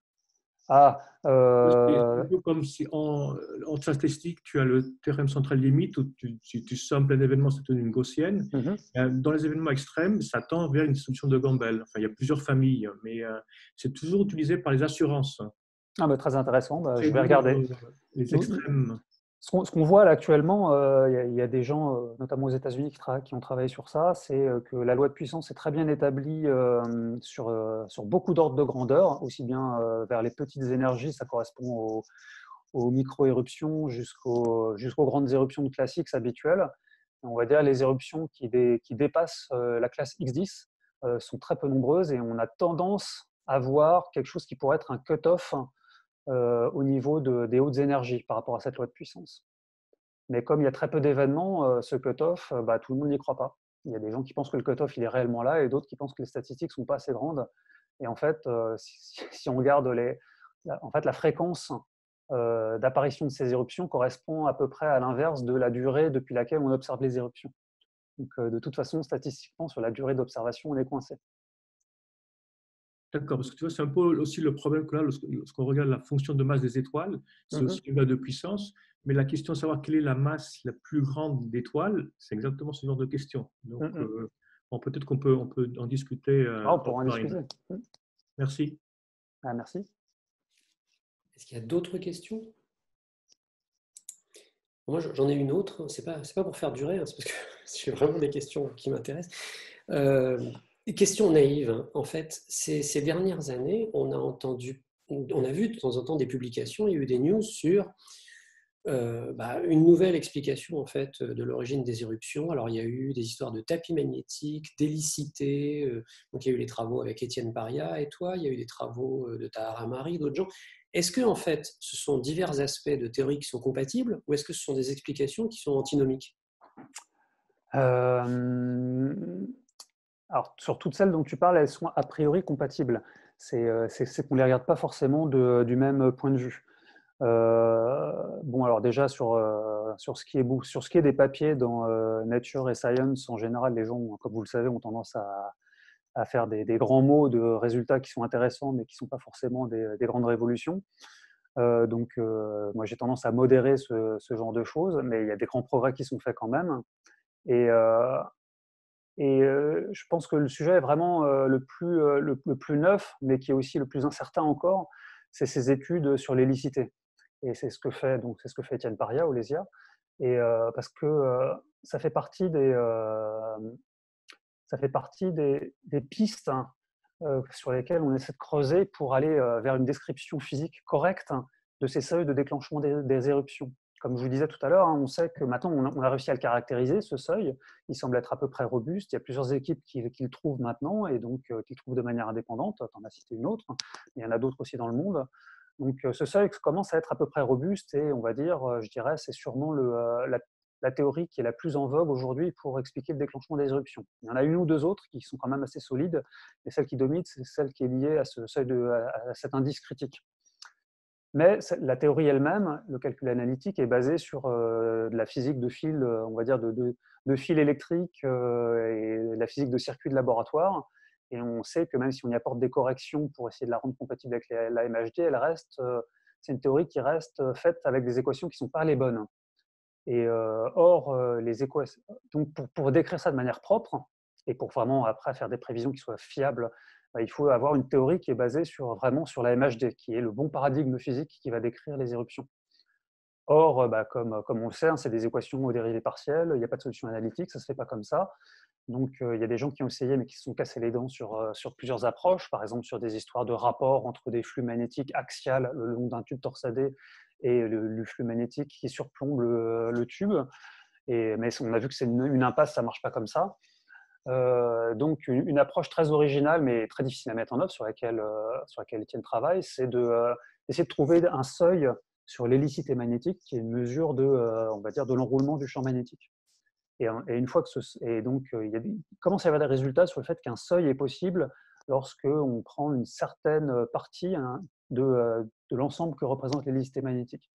Speaker 4: C'est un peu comme si en statistique, tu as le théorème central limite où tu sommes plein d'événements, c'est une gaussienne. Dans les événements extrêmes, ça tend vers une distribution de Gumbel. Enfin, il y a plusieurs familles, mais c'est toujours utilisé par les assurances.
Speaker 2: Ah, bah, très intéressant, je vais regarder.
Speaker 4: Les extrêmes.
Speaker 2: Ce qu'on voit là actuellement, il y a des gens, notamment aux États-Unis, qui ont travaillé sur ça, c'est que la loi de puissance est très bien établie sur beaucoup d'ordres de grandeur, aussi bien vers les petites énergies, ça correspond aux micro-éruptions jusqu'aux grandes éruptions classiques habituelles. On va dire les éruptions qui dépassent la classe X10 sont très peu nombreuses et on a tendance à voir quelque chose qui pourrait être un cut-off au niveau des hautes énergies par rapport à cette loi de puissance. Mais comme il y a très peu d'événements, ce cut-off, tout le monde n'y croit pas. Il y a des gens qui pensent que le cut-off il est réellement là et d'autres qui pensent que les statistiques ne sont pas assez grandes. Et en fait, si on regarde la fréquence d'apparition de ces éruptions correspond à peu près à l'inverse de la durée depuis laquelle on observe les éruptions. Donc de toute façon, statistiquement, sur la durée d'observation, on est coincé.
Speaker 4: D'accord, parce que tu vois, c'est un peu aussi le problème que là, lorsqu'on regarde la fonction de masse des étoiles, c'est aussi une loi de puissance, mais la question de savoir quelle est la masse la plus grande d'étoiles, c'est exactement ce genre de question. Donc, bon, peut-être on peut en discuter
Speaker 2: On pourra en
Speaker 4: offline.
Speaker 2: discuter.
Speaker 4: Merci.
Speaker 2: Merci.
Speaker 1: Est-ce qu'il y a d'autres questions? Moi, j'en ai une autre. C'est pas pour faire durer, hein, c'est parce que j'ai vraiment des questions qui m'intéressent. Question naïve, hein. En fait, ces dernières années, on a vu de temps en temps des publications, il y a eu des news sur une nouvelle explication en fait de l'origine des éruptions. Alors il y a eu des histoires de tapis magnétiques, d'hélicité, donc il y a eu les travaux avec Étienne Paria et toi, il y a eu des travaux de Tahar Amari, d'autres gens. Est-ce que en fait ce sont divers aspects de théorie qui sont compatibles ou est-ce que ce sont des explications qui sont antinomiques?
Speaker 2: Alors, sur toutes celles dont tu parles, elles sont a priori compatibles. C'est qu'on ne les regarde pas forcément du même point de vue. Bon, alors déjà, sur ce qui est des papiers dans Nature et Science, en général, les gens, comme vous le savez, ont tendance à faire des grands mots de résultats qui sont intéressants, mais qui ne sont pas forcément des grandes révolutions. Donc, moi, j'ai tendance à modérer ce genre de choses, mais il y a des grands progrès qui sont faits quand même. Et je pense que le sujet est vraiment le plus neuf, mais qui est aussi le plus incertain encore, c'est ces études sur l'hélicité. Et c'est ce que fait Étienne Paria au LESIA. Et parce que ça fait partie des pistes sur lesquelles on essaie de creuser pour aller vers une description physique correcte de ces seuils de déclenchement des éruptions. Comme je vous disais tout à l'heure, on sait que maintenant on a réussi à le caractériser, ce seuil. Il semble être à peu près robuste. Il y a plusieurs équipes qui le trouvent maintenant et donc qui le trouvent de manière indépendante. Tu en as cité une autre. Il y en a d'autres aussi dans le monde. Donc ce seuil commence à être à peu près robuste et on va dire, je dirais, c'est sûrement la théorie qui est la plus en vogue aujourd'hui pour expliquer le déclenchement des éruptions. Il y en a une ou deux autres qui sont quand même assez solides, mais celle qui domine, c'est celle qui est liée à ce seuil à cet indice critique. Mais la théorie elle-même, le calcul analytique, est basé sur de la physique de fil, on va dire de fil électrique et la physique de circuits de laboratoire. Et on sait que même si on y apporte des corrections pour essayer de la rendre compatible avec la MHD, c'est une théorie qui reste faite avec des équations qui ne sont pas les bonnes. Et les équations, donc pour décrire ça de manière propre et pour vraiment après faire des prévisions qui soient fiables, il faut avoir une théorie qui est basée vraiment sur la MHD, qui est le bon paradigme physique qui va décrire les éruptions. Or, comme on le sait, c'est des équations aux dérivées partielles, il n'y a pas de solution analytique, ça ne se fait pas comme ça. Donc, il y a des gens qui ont essayé, mais qui se sont cassés les dents sur plusieurs approches, par exemple sur des histoires de rapports entre des flux magnétiques axiales le long d'un tube torsadé et le flux magnétique qui surplombe le tube. Mais on a vu que c'est une impasse, ça ne marche pas comme ça. Donc, une approche très originale, mais très difficile à mettre en œuvre, sur laquelle Étienne travaille, c'est d'essayer de trouver un seuil sur l'hélicité magnétique, qui est une mesure on va dire, de l'enroulement du champ magnétique. Et une fois que donc, il commence à y avoir des résultats sur le fait qu'un seuil est possible lorsque on prend une certaine partie de l'ensemble que représente l'hélicité magnétique.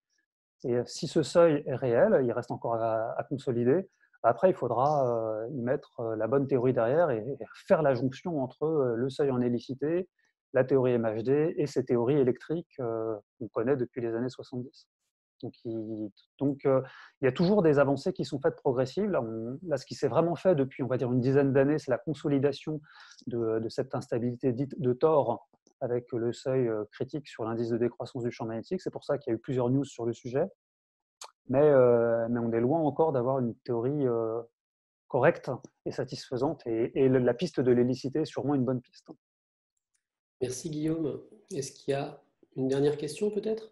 Speaker 2: Et si ce seuil est réel, il reste encore à consolider. Après, il faudra y mettre la bonne théorie derrière et faire la jonction entre le seuil en hélicité, la théorie MHD et ces théories électriques qu'on connaît depuis les années 70. Donc, il y a toujours des avancées qui sont faites progressives. Là, ce qui s'est vraiment fait depuis, on va dire, une dizaine d'années, c'est la consolidation de cette instabilité dite de Thor avec le seuil critique sur l'indice de décroissance du champ magnétique. C'est pour ça qu'il y a eu plusieurs news sur le sujet. mais on est loin encore d'avoir une théorie correcte et satisfaisante, et la piste de l'hélicité est sûrement une bonne piste.
Speaker 1: Merci Guillaume. Est-ce qu'il y a une dernière question peut-être?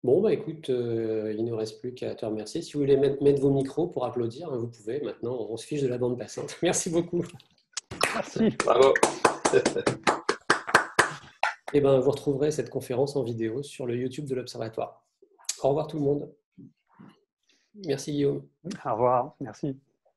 Speaker 1: Bon, bah écoute, il ne nous reste plus qu'à te remercier. Si vous voulez mettre vos micros pour applaudir, hein, vous pouvez. Maintenant, on se fiche de la bande passante. Merci beaucoup.
Speaker 2: Merci.
Speaker 3: Bravo.
Speaker 1: Et ben, vous retrouverez cette conférence en vidéo sur le YouTube de l'Observatoire. Au revoir tout le monde. Merci Guillaume.
Speaker 2: Au revoir, merci.